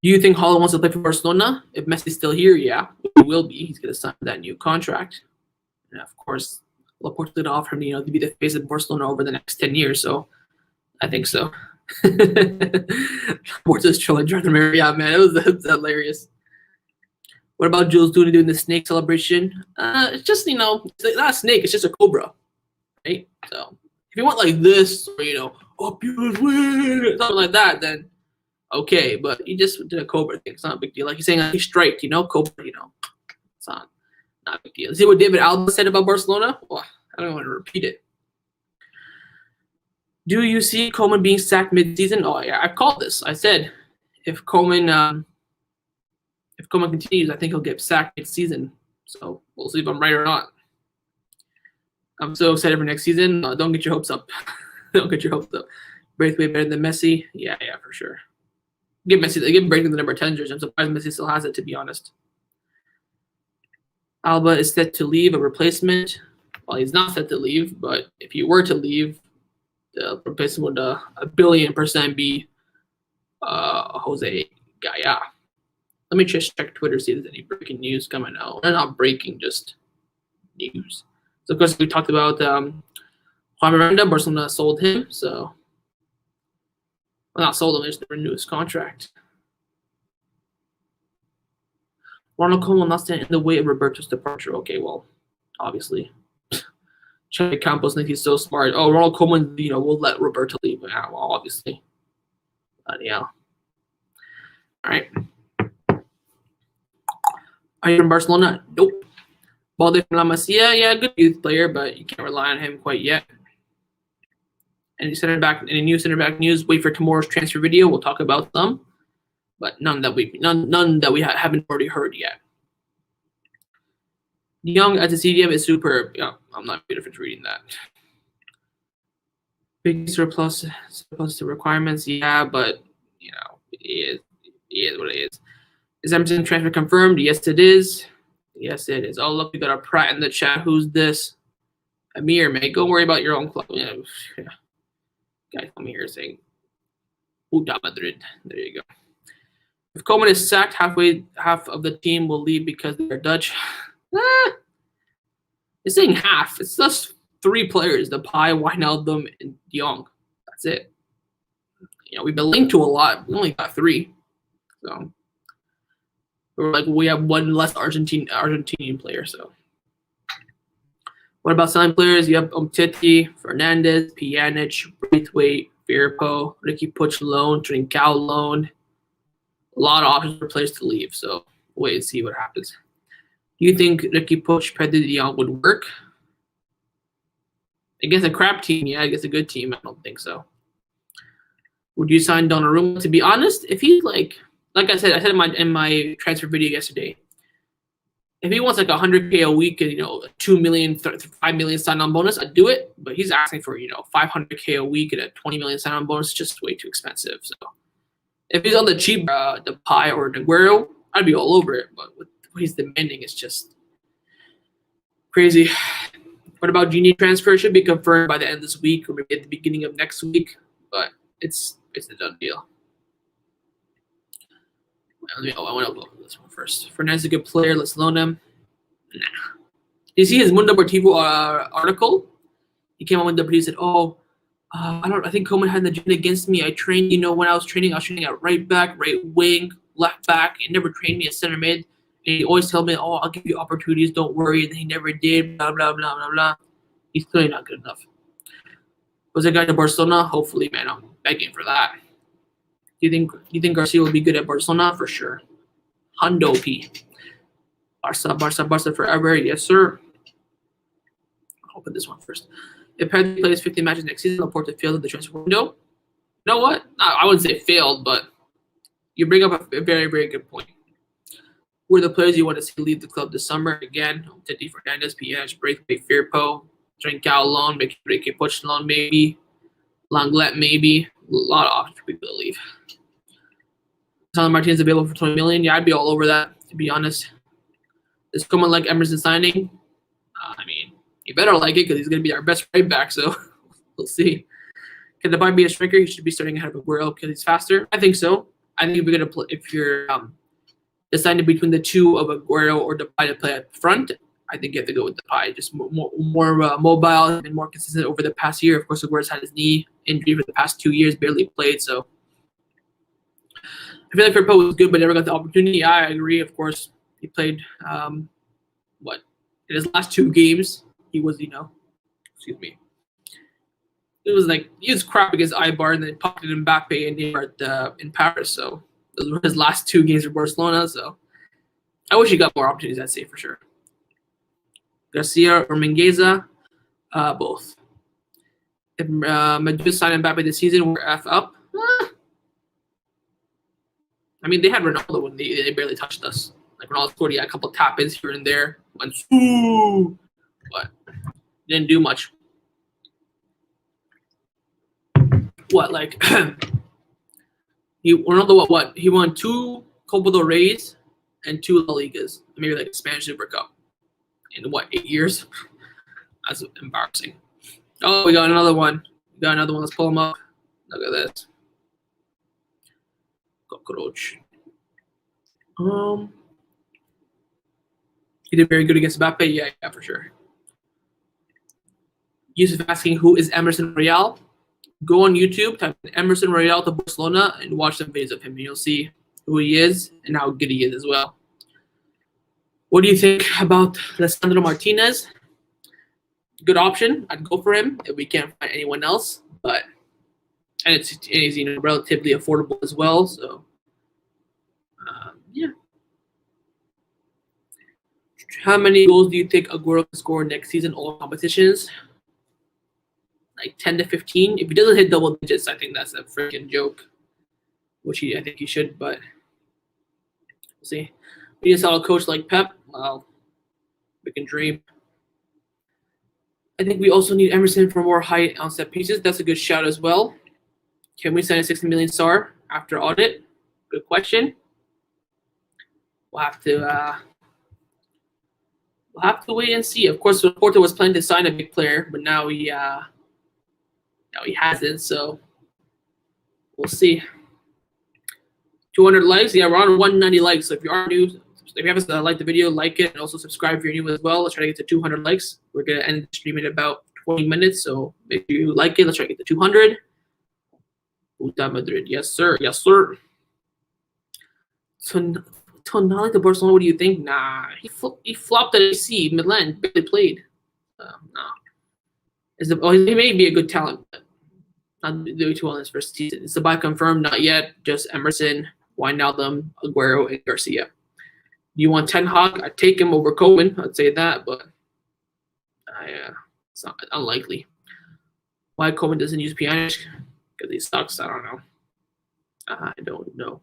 Do you think Haaland wants to play for Barcelona? If Messi's still here, yeah, he will be. He's going to sign that new contract. And of course, Laporta did offer him, to be the face of Barcelona over the next 10 years. So I think so. Laporta's trolling Jordan Mary. Yeah, man, it was hilarious. What about Jules doing the snake celebration? It's just, it's not a snake. It's just a cobra, right? So if you want like this, or, oh, win, something like that, then okay. But he just did a cobra thing. It's not a big deal. Like he's saying, he striked, cobra, it's not a big deal. See what David Alba said about Barcelona? Well, I don't want to repeat it. Do you see Koeman being sacked mid-season? Oh, yeah, I've called this. I said if Koeman continues, I think he'll get sacked mid-season. So we'll see if I'm right or not. I'm so excited for next season. Don't get your hopes up. Don't get your hopes up. Braithwaite better than Messi? Yeah, for sure. Give Braithwaite the number 10 jersey. I'm surprised Messi still has it, to be honest. Alba is set to leave, a replacement. Well, he's not set to leave, but if he were to leave, the replacement would 1,000,000,000% be Jose Gaya. Let me just check Twitter, see if there's any breaking news coming out. Not breaking, just news. So, of course, we talked about Juan Miranda. Barcelona sold him, so. Well, not sold him, they just renewed his contract. Ronald Koeman will not stand in the way of Roberto's departure. Okay, well, obviously. Xavi Campos thinks he's so smart. Oh, Ronald Koeman, will let Roberto leave. Yeah, well, obviously. Yeah. All right. Are you from Barcelona? Nope. Balde from La Masia, yeah, good youth player, but you can't rely on him quite yet. Any new center back news? Wait for tomorrow's transfer video. We'll talk about them, but none that we haven't already heard yet. Young as a CDM is superb. Yeah, I'm not good at reading that. Big surplus to requirements, yeah, but it is what it is. Is Emerson transfer confirmed? Yes, it is. Yes, it is. Oh, look, we got a Pratt in the chat. Who's this? Amir, mate. Go worry about your own club. Yeah. Guy coming here saying, Puta Madrid. There you go. If Koeman is sacked, half of the team will leave because they're Dutch. It's saying half. It's just 3 players: Depay, Wijnaldum, and De Jong. That's it. we've been linked to a lot. We only got 3, so we have one less Argentinian player. So, what about selling players? You have Umtiti, Fernandez, Pjanic, Braithwaite, Firpo, Ricky Puig loan, Trincao loan. A lot of options for players to leave. So wait and see what happens. Do you think Ricky Puig, Pedro de Jong would work against a crap team? Yeah, against a good team, I don't think so. Would you sign Donnarumma? To be honest, if he's like I said in my transfer video yesterday, if he wants like 100K a week and 2 million, 5 million sign-on bonus, I'd do it. But he's asking for 500K a week and a 20 million sign-on bonus, just way too expensive. So if he's on the cheap, Depay or Aguero, I'd be all over it. But what he's demanding is just crazy. What about Genie transfer? It should be confirmed by the end of this week or maybe at the beginning of next week. But it's a done deal. I want to go for this one first. Fernandez is a good player. Let's loan him. Nah. You see his Mundo Deportivo article? He came on with he said, I think Koeman had an agenda against me. I trained, when I was training at right back, right wing, left back. He never trained me at center mid. And he always told me, I'll give you opportunities, don't worry. And he never did, blah, blah, blah, blah, blah. He's clearly not good enough. Was that guy to Barcelona? Hopefully, man. I'm begging for that. Do you think Garcia will be good at Barcelona? For sure. Hundo P. Barca forever. Yes, sir. I'll put this one first. If Pedro plays 50 matches next season, Laporta failed in the transfer window. You know what? I wouldn't say failed, but you bring up a very, very good point. Who are the players you want to see leave the club this summer? Again, Titi Fernandez, Pjanic, Braithwaite, Firpo, Trincao loan, Ricky Puig loan maybe, Langlet maybe. A lot of options for people to leave. Sandro Martinez available for 20 million. Yeah, I'd be all over that, to be honest. Is Koeman like Emerson signing? You better like it because he's going to be our best right back, so we'll see. Can Depay be a striker? He should be starting ahead of Aguero because he's faster. I think so. I think if you're deciding between the two of Aguero or Depay to play up front, I think you have to go with Depay. Just more mobile and more consistent over the past year. Of course, Aguero's had his knee injury for the past 2 years, barely played. So I feel like Firpo was good, but never got the opportunity. I agree. Of course, he played in his last 2 games. He was, excuse me. It was like he was crap against Eibar and then popped in Mbappe and Neymar in Paris. So those were his last 2 games for Barcelona. So I wish he got more opportunities. I'd say for sure. Garcia or Mingueza, both. If Madrid signed Mbappe this season, we're F up. They had Ronaldo when they barely touched us. Like Ronaldo scored a couple tap-ins here and there. Went, ooh, but didn't do much. Ronaldo, what? He won 2 Copa del Reyes and 2 La Ligas. Maybe like a Spanish Super Cup. In 8 years? That's embarrassing. Oh, we got another one. Let's pull him up. Look at this. Cockroach. He did very good against Mbappe. Yeah, for sure. Yusuf asking who is Emerson Royal. Go on YouTube, type in Emerson Royal to Barcelona, and watch some videos of him. And you'll see who he is and how good he is as well. What do you think about Lisandro Martinez? Good option. I'd go for him if we can't find anyone else. And he's relatively affordable as well. So, yeah. How many goals do you think Aguero can score next season, all competitions? Like 10 to 15. If he doesn't hit double digits, I think that's a freaking joke. I think he should, but we'll see. We need a solid coach like Pep. Well, we can dream. I think we also need Emerson for more height on set pieces. That's a good shout as well. Can we sign a 60 million star after audit? Good question. We'll have to wait and see. Of course, Laporta was planning to sign a big player, but now he hasn't. So we'll see. 200 likes. Yeah, we're on 190 likes. So if you are new, if you haven't liked the video, like it, and also subscribe if you're new as well. Let's try to get to 200 likes. We're gonna end the stream in about 20 minutes. So make sure you like it. Let's try to get to 200. Uta Madrid. Yes, sir. Yes, sir. Tonali to Barcelona, what do you think? Nah, he flopped at AC Milan, barely played. Nah. He may be a good talent, but not doing too well in his first season. Is the buy confirmed? Not yet. Just Emerson, Wijnaldum, Aguero, and Garcia. Do you want Ten Hag? I'd take him over Koeman. I'd say that, but it's not unlikely. Why Koeman doesn't use Pjanic? Because he sucks. I don't know.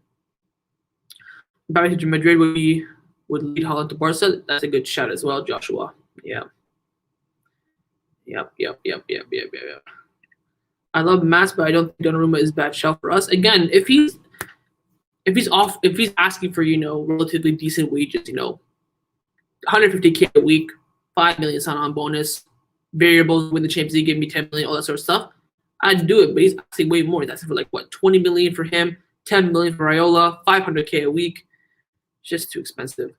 Back to Madrid would lead Holland to Barca. That's a good shot as well, Joshua. Yeah. Yep. I love Mass, but I don't think Donnarumma is a bad shell for us. Again, if he's asking for relatively decent wages, 150K a week, 5 million sign-on bonus, variables, win the Champions League, give me 10 million, all that sort of stuff, I'd do it. But he's asking way more. He's asking for 20 million for him, 10 million for Raiola, 500K a week. It's just too expensive.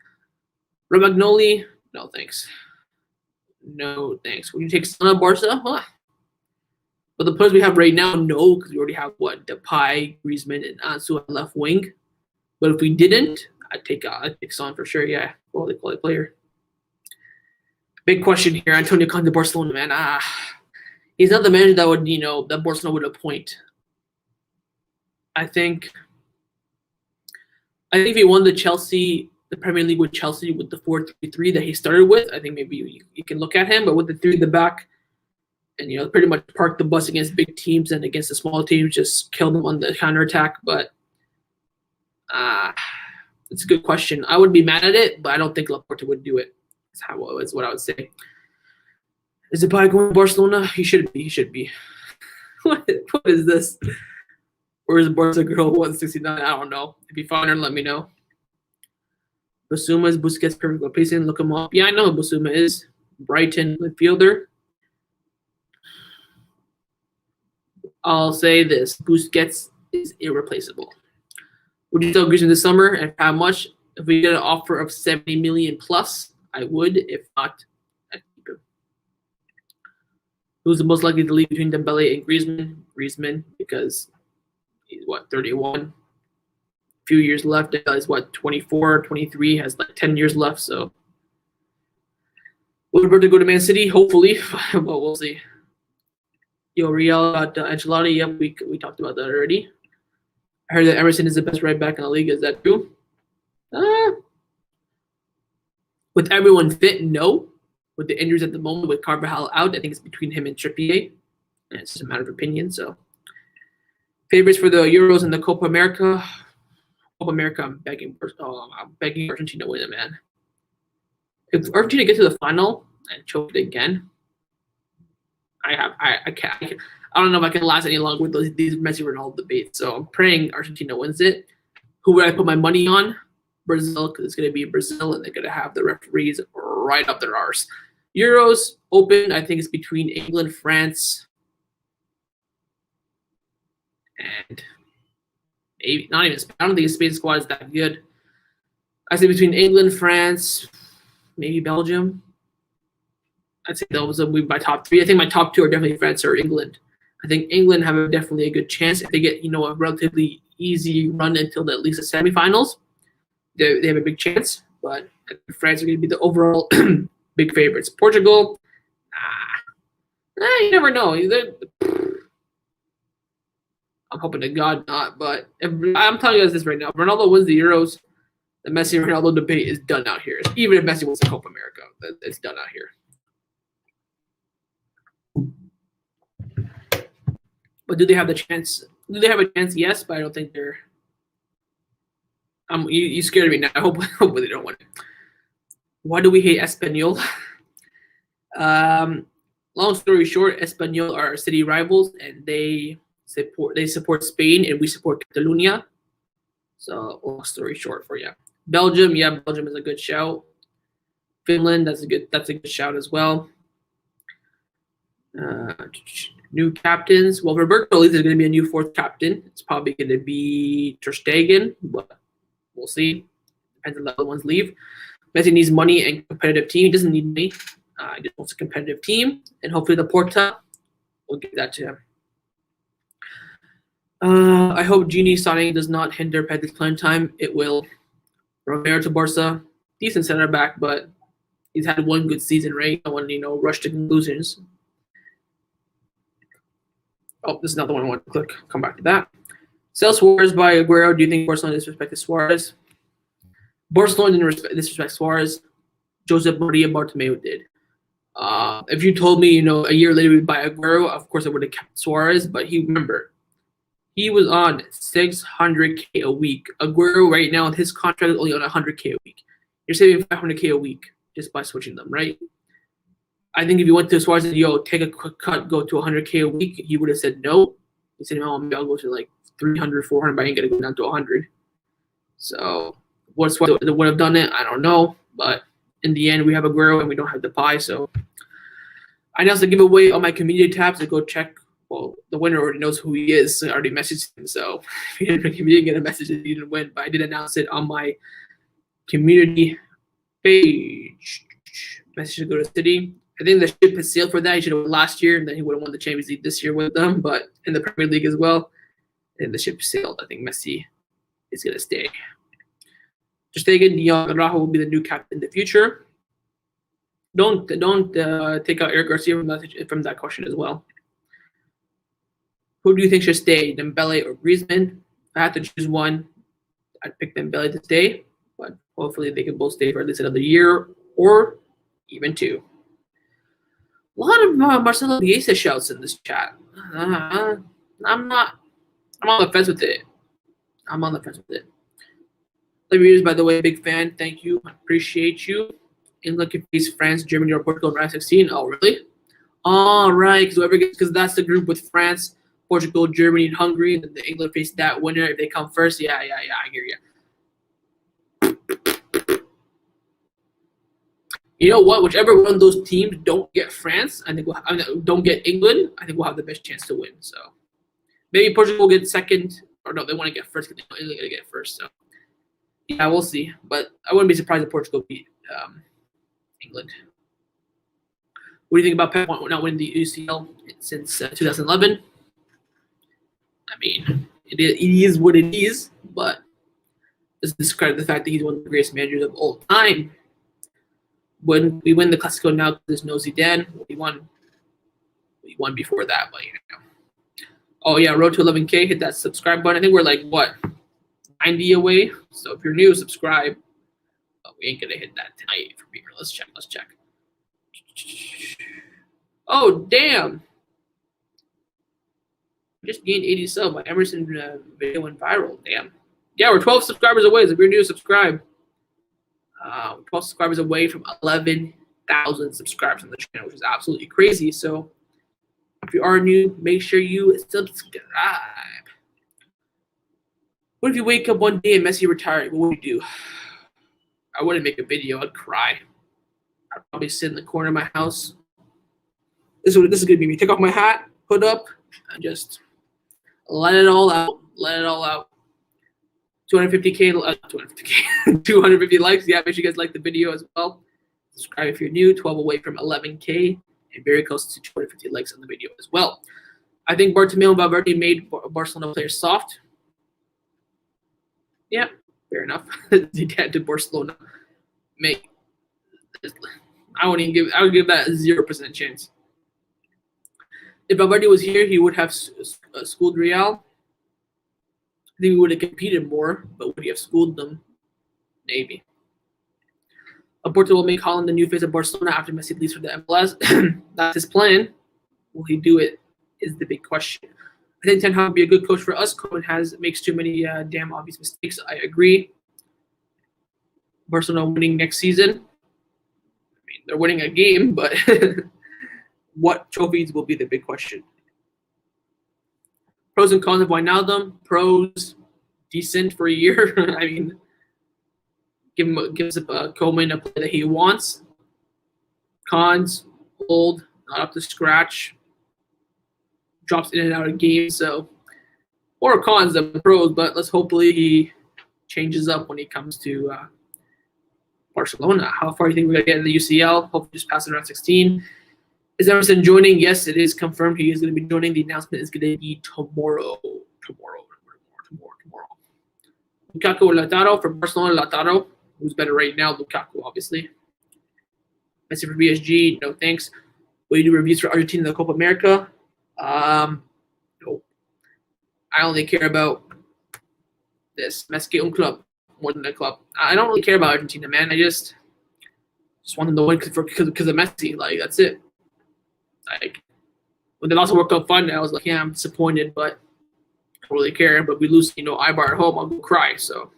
Romagnoli, no thanks. No thanks. Would you take Sana Barca? Huh. But the players we have right now, no, because we already have Depay, Griezmann, and Ansu on left wing. But if we didn't, I'd take Son for sure. Yeah, quality player. Big question here, Antonio Conte, Barcelona, man. He's not the manager that would that Barcelona would appoint. I think if he won the Premier League with Chelsea with the 4-3-3 that he started with, I think maybe you can look at him. But with the 3 in the back, and pretty much park the bus against big teams and against the small teams, just kill them on the counterattack. But it's a good question. I would be mad at it, but I don't think Laporta would do it. That's what I would say. Is Depay going to Barcelona? He should be. He should be. What is this? Or is Barca girl 169? I don't know. If you find her, let me know. Basuma is Busquets' perfect replacement. Look him up. Yeah, I know who Basuma is. Brighton midfielder. I'll say this: Busquets is irreplaceable. Would you sell Griezmann this summer, and how much? If we get an offer of 70 million plus, I would. If not, I'd keep him. Who's the most likely to leave between Dembele and Griezmann? Griezmann, because he's 31. A few years left. Dembele's 24, 23, has 10 years left. So, would Roberto go to Man City? Hopefully, but we'll see. Real got Ancelotti. Yep, we talked about that already. I heard that Emerson is the best right back in the league. Is that true? With everyone fit, no. With the injuries at the moment, with Carvajal out, I think it's between him and Trippier. And it's just a matter of opinion. So, favorites for the Euros and the Copa America. Copa America, I'm begging Argentina to win it, man. If Argentina gets to the final and choke it again, I can't. I don't know if I can last any longer with these Messi Ronaldo debates. So I'm praying Argentina wins it. Who would I put my money on? Brazil, because it's going to be Brazil, and they're going to have the referees right up their arse. Euros open. I think it's between England, France, and maybe not even Spain. I don't think the Spain squad is that good. I say between England, France, maybe Belgium. I'd say those will be my top 3. I think my top 2 are definitely France or England. I think England have definitely a good chance if they get a relatively easy run until at least the semifinals. They have a big chance, but France are going to be the overall big favorites. Portugal, you never know. I'm hoping to God not, but I'm telling you guys this right now. If Ronaldo wins the Euros, the Messi and Ronaldo debate is done out here. Even if Messi wins the Copa America, it's done out here. But do they have the chance? Do they have a chance? Yes, but I don't think they're. You scared me now. I hope they don't win it. Why do we hate Espanyol? Long story short, Espanyol are city rivals, and they support Spain, and we support Catalonia. So long story short for you. Belgium, yeah, Belgium is a good shout. Finland, that's a good shout as well. New captains. Well, Roberto is going to be a new 4th captain. It's probably going to be Ter Stegen, but we'll see. Depends on the other ones leave. Messi needs money and competitive team. He doesn't need money. He just wants a competitive team, and hopefully Laporta will give that to him. I hope Genie signing does not hinder Pedri's playing time. It will. Romero to Barca, decent center back, but he's had one good season, right? I want to rush to conclusions. Oh, this is another one I want to click. Come back to that. Sell Suarez by Aguero. Do you think Barcelona disrespected Suarez? Barcelona didn't disrespect Suarez. Josep Maria Bartomeu did. If you told me, a year later we'd buy Aguero, of course I would have kept Suarez. But remember, he was on $600K a week. Aguero right now, his contract is only on $100K a week. You're saving $500K a week just by switching them, right? I think if you went to Suarez and said, take a quick cut, go to $100K a week, he would have said no. He said, no, maybe I'll go to like 300, 400, but I ain't going to go down to 100. So what Suarez would have done it, I don't know. But in the end, we have Aguero and we don't have Depay. So I announced a giveaway on my community tab, so go check. Well, the winner already knows who he is. So I already messaged him. So if you didn't get a message, he didn't win. But I did announce it on my community page. Message to go to City. I think the ship has sailed for that. He should have won last year, and then he would have won the Champions League this year with them, but in the Premier League as well. And the ship sailed. I think Messi is going to stay. Just taking Young and Rafa will be the new captain in the future. Don't take out Eric Garcia from that question as well. Who do you think should stay, Dembele or Griezmann? If I had to choose one, I'd pick Dembele to stay, but hopefully they can both stay for at least another year or even 2. A lot of Marcelo Bielsa shouts in this chat. I'm on the fence with it. Leviers, by the way, big fan. Thank you. I appreciate you. England can face France, Germany, or Portugal in round 16. Oh, really? All right, because that's the group with France, Portugal, Germany, and Hungary. And then the England face that winner if they come first. Yeah, I hear you. You know what? Whichever one of those teams don't get France, don't get England, I think we'll have the best chance to win. So maybe Portugal will get second, or no, they want to get first because they know England going to get first. So yeah, we'll see. But I wouldn't be surprised if Portugal beat England. What do you think about Pep not winning the UCL since 2011? I mean, it is what it is, but doesn't discredit the fact that he's one of the greatest managers of all time. When we win the Clasico now, there's no Zidane. We won before that, but Oh yeah, road to 11K. Hit that subscribe button. I think we're like 90 away. So if you're new, subscribe. But we ain't gonna hit that tonight for me. Let's check. Oh damn! Just gained 80 subs. My Emerson video went viral. Damn. Yeah, we're 12 subscribers away. So if you're new, subscribe. 12 subscribers away from 11,000 subscribers on the channel, which is absolutely crazy. So if you are new, make sure you subscribe. What if you wake up one day and Messi retired? What would you do? I wouldn't make a video. I'd cry. I'd probably sit in the corner of my house. This is going to be me. Take off my hat, hood up, and just let it all out. 250K, 250 likes. Yeah, make sure you guys like the video as well. Subscribe if you're new. 12 away from 11K and very close to 250 likes on the video as well. I think Bartomeu and Valverde made Barcelona players soft. Yeah, fair enough. They did Barcelona. I would give that a 0% chance. If Valverde was here, he would have schooled Real. I think we would have competed more, but would he have schooled them? Maybe. Laporta will make Holland the new face of Barcelona after Messi leaves for the MLS. That's his plan. Will he do it is the big question. I think Ten Hag would be a good coach for us. Koeman makes too many damn obvious mistakes. I agree. Barcelona winning next season. I mean, they're winning a game, but what trophies will be the big question. Pros and cons of Wijnaldum. Pros, decent for a year. I mean, gives Koeman a play that he wants. Cons, old, not up to scratch. Drops in and out of games. So, more cons than pros, but hopefully he changes up when he comes to Barcelona. How far do you think we're going to get in the UCL? Hopefully just pass it around 16. Is Emerson joining? Yes, it is confirmed he is going to be joining. The announcement is going to be tomorrow. Tomorrow. Lukaku or Lautaro for Barcelona. Lautaro, who's better right now? Lukaku, obviously. Messi for PSG. No thanks. Will you do reviews for Argentina in the Copa America? No. I only care about this Messi club more than the club. I don't really care about Argentina, man. I just want them to win because of Messi. Like, that's it. Like, when they lost the World Cup final, I was like, yeah, I'm disappointed, but I don't really care. But we lose, Ibar at home, I'll go cry. So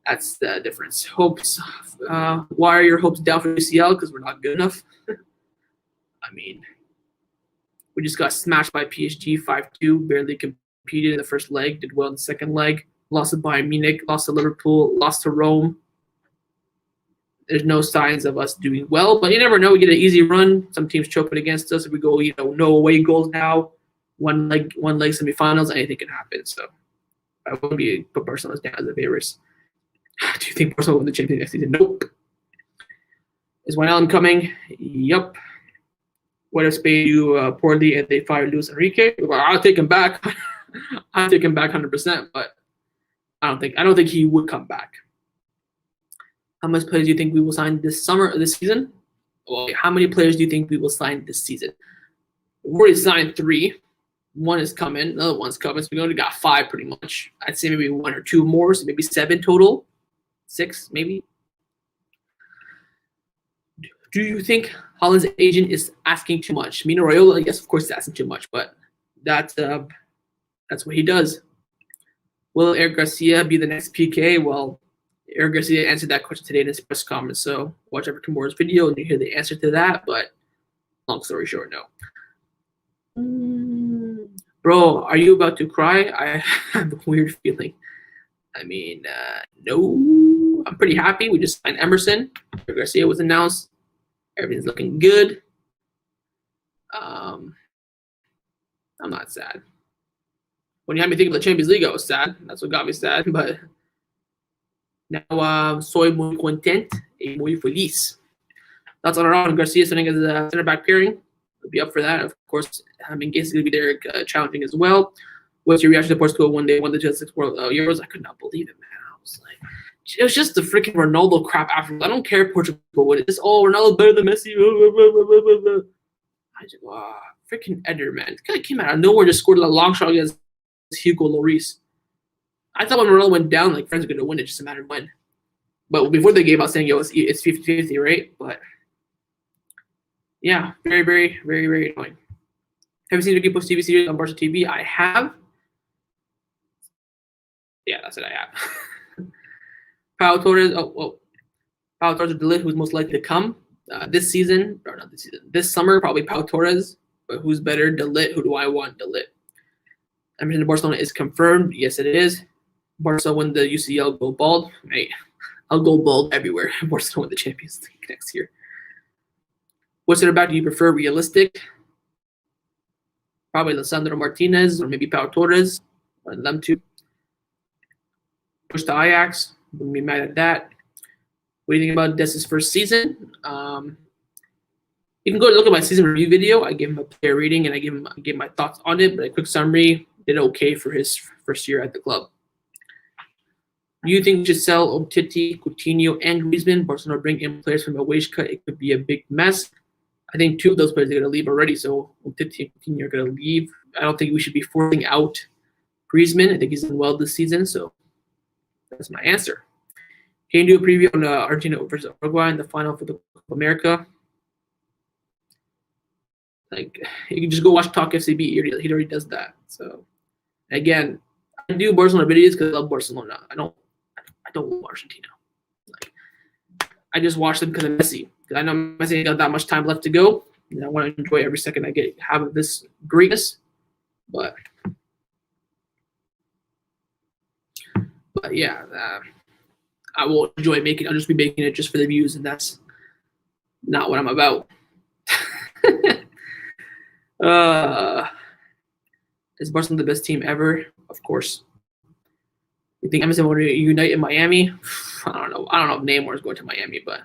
that's the difference. Hopes. Why are your hopes down for UCL? Because we're not good enough. I mean, we just got smashed by PSG 5-2, barely competed in the first leg, did well in the second leg, lost to Bayern Munich, lost to Liverpool, lost to Rome. There's no signs of us doing well, but you never know. We get an easy run. Some teams choke it against us. If we go, no away goals now, one leg semifinals, anything can happen. So I wouldn't put Barcelona down as a favorites. Do you think Barcelona will win the Champions League next season? Nope. Is Wijnaldum coming? Yup. What if Spain do poorly and they fire Luis Enrique? Well, I'll take him back. I'll take him back 100%, but I don't think he would come back. How much players do you think we will sign this season? Well, how many players do you think we will sign this season? We've already signed 3. One is coming. Another one's coming. So we only got 5 pretty much. I'd say maybe 1 or 2 more, so maybe 7 total. 6 maybe. Do you think Haaland's agent is asking too much? Emerson Royal, yes, of course, he's asking too much, but that's what he does. Will Eric Garcia be the next PK? Well, Eric Garcia answered that question today in his press conference, so watch out for tomorrow's video and you hear the answer to that, but long story short, no. Bro, are you about to cry? I have a weird feeling. I mean, no. I'm pretty happy. We just signed Emerson. Eric Garcia was announced. Everything's looking good. I'm not sad. When you had me think of the Champions League, I was sad. That's what got me sad, but now, soy muy contento y muy feliz. That's on Ronald Garcia sitting as a center back pairing. We'll be up for that. Of course, having Garcia be there challenging as well. What's your reaction to Portugal when they won the 2006 World Euros? I could not believe it, man. I was like, it was just the freaking Ronaldo crap after. I don't care if Portugal win it. Just, Ronaldo better than Messi. I just, freaking Eder, man. This guy came out of nowhere, just scored a long shot against Hugo Lloris. I thought when Ronaldo went down, like, friends were going to win it, just a matter of when. But before the game, I was saying, it's 50-50, right? But, yeah, very, very, very, very annoying. Have you seen the Post TV series on Barca TV? I have. Yeah, that's it, I have. Pau Torres, Pau Torres or De Ligt, who's most likely to come this season, or not this season, this summer, probably Pau Torres. But who's better, De Ligt? Who do I want? De Ligt. Emerson to Barcelona is confirmed. Yes, it is. Barca win the UCL, go bald. Right. I'll go bald everywhere. Barca win the Champions League next year. What's it about? Do you prefer realistic? Probably Lisandro Martinez or maybe Pau Torres. One of them two. Push to Ajax. Wouldn't be mad at that. What do you think about Dest's first season? You can go look at my season review video. I gave him a player rating and I gave my thoughts on it, but a quick summary. Did okay for his first year at the club. Do you think we should sell Umtiti, Coutinho, and Griezmann? Barcelona bring in players from a wage cut. It could be a big mess. I think 2 of those players are going to leave already, so Umtiti and Coutinho are going to leave. I don't think we should be forcing out Griezmann. I think he's done well this season, so that's my answer. Can you do a preview on Argentina versus Uruguay in the final for the Copa America? Like, you can just go watch Talk FCB. He already does that. So, again, I do Barcelona videos because I love Barcelona. I don't love Argentina. Like, I just watch them because of Messi. Because I know Messi ain't got that much time left to go, and I want to enjoy every second I have of this greatness. But yeah, I will enjoy making. I'll just be making it just for the views, and that's not what I'm about. Is Barcelona the best team ever? Of course. You think Emerson will reunite in Miami? I don't know. I don't know if Neymar is going to Miami, but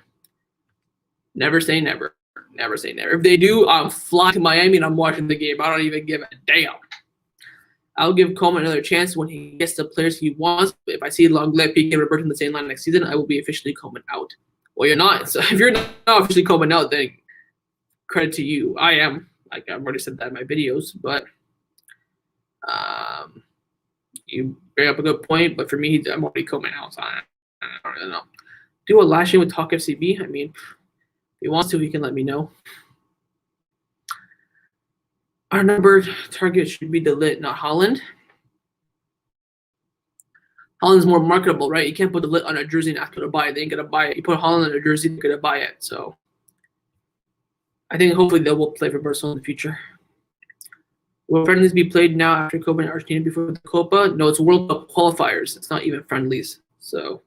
never say never. Never say never. If they do, I'm flying to Miami and I'm watching the game. I don't even give a damn. I'll give Koeman another chance when he gets the players he wants. But if I see Lenglet, Piqué, and Roberto in the same line next season, I will be officially Koeman out. Well, you're not. So if you're not officially Koeman out, then credit to you. I am. Like I've already said that in my videos, but you bring up a good point. But for me, I'm already Koeman out, so I don't really know. Do a lashing with Talk FCB. I mean, if he wants to, he can let me know. Our number target should be De Ligt, not Holland. Holland's more marketable, right? You can't put De Ligt on a jersey and ask people to buy it. They ain't gonna buy it. You put Holland on a jersey, they're gonna buy it. So I think hopefully they will play for Barcelona in the future. Will friendlies be played now after Copa and Argentina before the Copa? No, it's World Cup qualifiers. It's not even friendlies. So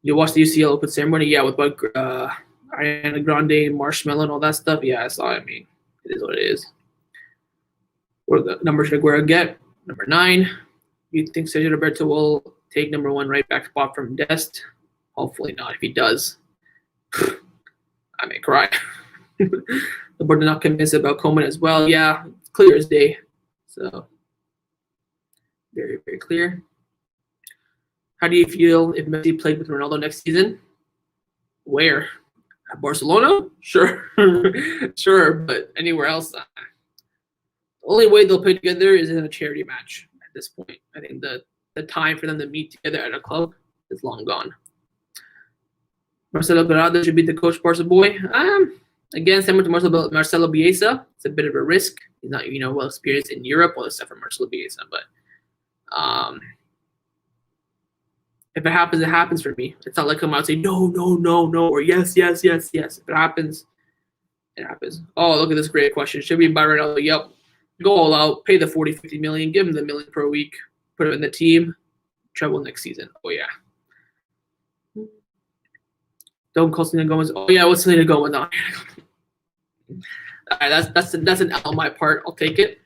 you watch the UCL Open ceremony? Yeah, with Ariana Grande, Marshmello, and all that stuff. Yeah, I saw it. I mean, it is what it is. What the number should Aguero get? Number 9. You think Sergio Roberto will take number 1 right back spot from Dest? Hopefully not. If he does, I may cry. The board not convinced about Koeman as well. Yeah, it's clear as day. So very, very clear. How do you feel if Messi played with Ronaldo next season? Where? At Barcelona? Sure. Sure, but anywhere else. The only way they'll play together is in a charity match at this point. I think the time for them to meet together at a club is long gone. Marcelo Garada should be the coach, Barca boy. Again, similar to Marcelo Bielsa, it's a bit of a risk. He's not, well experienced in Europe, well, except for Marcelo Bielsa. But if it happens, it happens for me. It's not like I'm out saying no, or yes. If it happens, it happens. Oh, look at this great question. Should we buy Ronaldo? Yep. Go all out, pay the 40, 50 million, give him the $1 million per week, put him in the team, treble next season. Oh yeah. Don't call Selena Gomez. Oh yeah, what's Selena Gomez on? All right, that's an L on my part. I'll take it.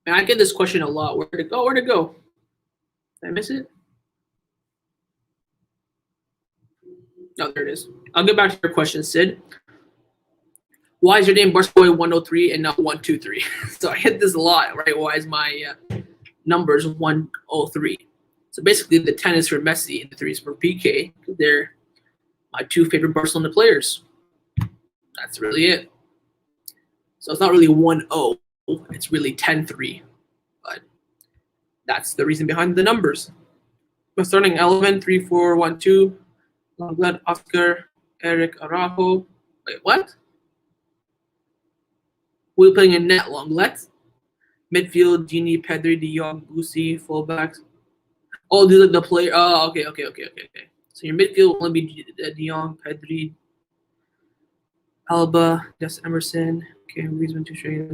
Man, I get this question a lot. Where'd it go? Did I miss it? No, there it is. I'll get back to your question, Sid. Why is your name Barcelona 103 and not 123? So I hit this a lot, right? Why is my numbers 103? So basically, the 10 is for Messi and the 3 is for Piqué. They're my 2 favorite Barcelona players. That's really it. So it's not really 1-0. It's really 10-3. But that's the reason behind the numbers. The starting 11, 3-4-1-2. Lenglet, Oscar, Eric, Araujo. Wait, what? We're playing in net. Lenglet. Midfield, Gini, Pedri, De Jong, Busi, fullbacks. Oh, these are the player. Oh, okay. So your midfield will only be De Jong, Pedri, Alba, just Emerson. Okay, Griezmann, 2 straight.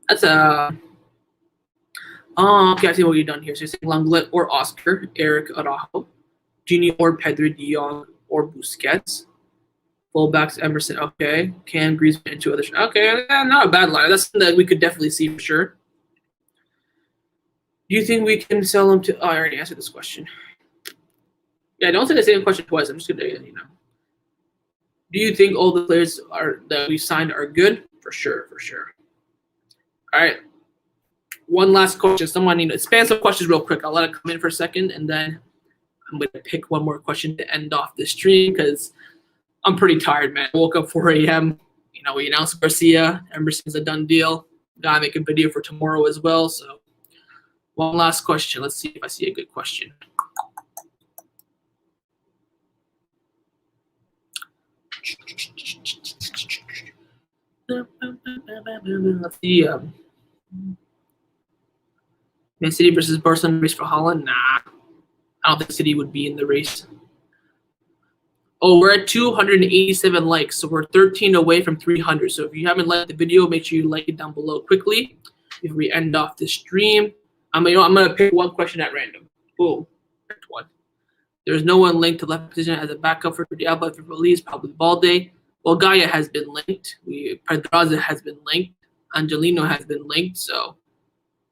That's a. Oh, okay. I see what you've done here. So you're saying Lenglet or Oscar, Eric, Araujo, Gini or Pedri, De Jong or Busquets. Fullbacks, Emerson. Okay, Griezmann and 2 others. Okay, not a bad line. That's something that we could definitely see for sure. Do you think we can sell them to? Oh, I already answered this question. Yeah, don't say the same question twice. I'm just gonna, Do you think all the players that we signed are good? For sure. All right. One last question. Someone spam some questions real quick. I'll let it come in for a second, and then I'm gonna pick one more question to end off the stream because I'm pretty tired, man. I woke up 4 a.m. We announced Garcia. Emerson's a done deal. Gotta make a video for tomorrow as well. So one last question. Let's see if I see a good question. Let's see. Man City versus Barcelona race for Holland? Nah. I don't think City would be in the race. Oh, we're at 287 likes, so we're 13 away from 300. So if you haven't liked the video, make sure you like it down below quickly. If we end off the stream, I'm gonna pick one question at random. Boom, picked one. There's no one linked to left position as a backup for Diablo if released, probably Balde. Well, Gaia has been linked. Pedraza has been linked. Angelino has been linked. So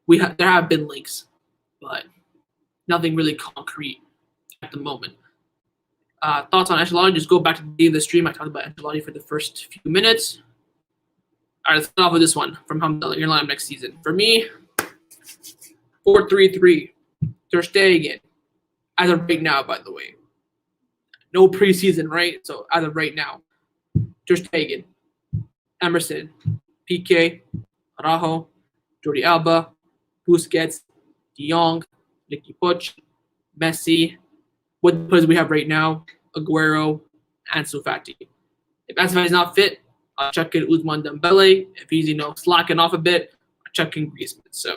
there have been links, but nothing really concrete at the moment. Thoughts on Ancelotti? Just go back to the beginning of the stream. I talked about Ancelotti for the first few minutes. All right, let's start off with this one from Hamdallah. Your lineup next season. For me, 4-3-3. Ter Stegen. As of right now, by the way. No preseason, right? So as of right now. Ter Stegen. Emerson. PK. Araujo. Jordi Alba. Busquets. De Jong. Nicky Puig. Messi. What the players we have right now, Aguero, Ansu Fati. If Ansu Fati is not fit, I'll check in Wijnaldum and Depay. If he's slacking off a bit, I'll check in Griezmann. So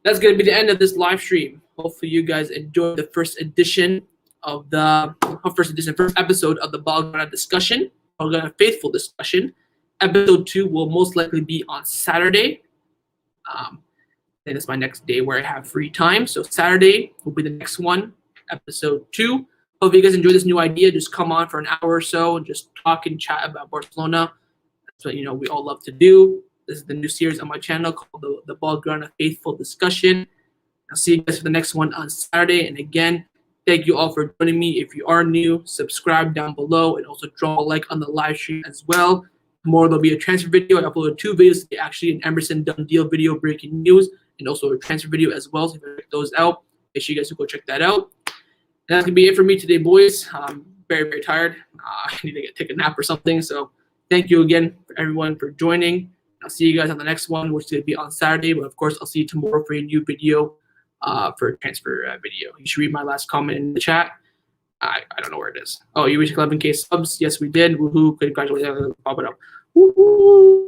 that's going to be the end of this live stream. Hopefully you guys enjoyed the first episode of the Blaugrana discussion, Blaugrana Faithful Discussion. Episode 2 will most likely be on Saturday. And it's my next day where I have free time. So Saturday will be the next one. Episode 2. Hope you guys enjoy this new idea. Just come on for an hour or so and just talk and chat about Barcelona. That's what we all love to do. This is the new series on my channel called the Blaugrana Faithful Discussion. I'll see you guys for the next one on Saturday. And again, thank you all for joining me. If you are new, subscribe down below and also drop a like on the live stream as well. Tomorrow there'll be a transfer video. I uploaded 2 videos today, actually, an Emerson done deal video, breaking news, and also a transfer video as well. So if you check those out, make sure you guys go check that out. And that's going to be it for me today, boys. I'm very, very tired. I need to take a nap or something. So thank you again for everyone for joining. I'll see you guys on the next one, which is going to be on Saturday. But, of course, I'll see you tomorrow for a new video for a transfer video. You should read my last comment in the chat. I don't know where it is. Oh, you reached 11K subs. Yes, we did. Woohoo. Congratulations. Pop it up. Woohoo.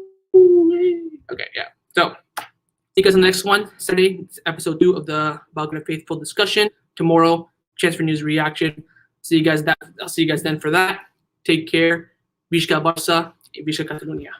Okay, yeah. So see you guys on the next one. Saturday, it's episode 2 of the Blaugrana Faithful Discussion. Tomorrow, transfer news reaction. I'll see you guys then for that. Take care. Visca Barca. Visca Catalunya.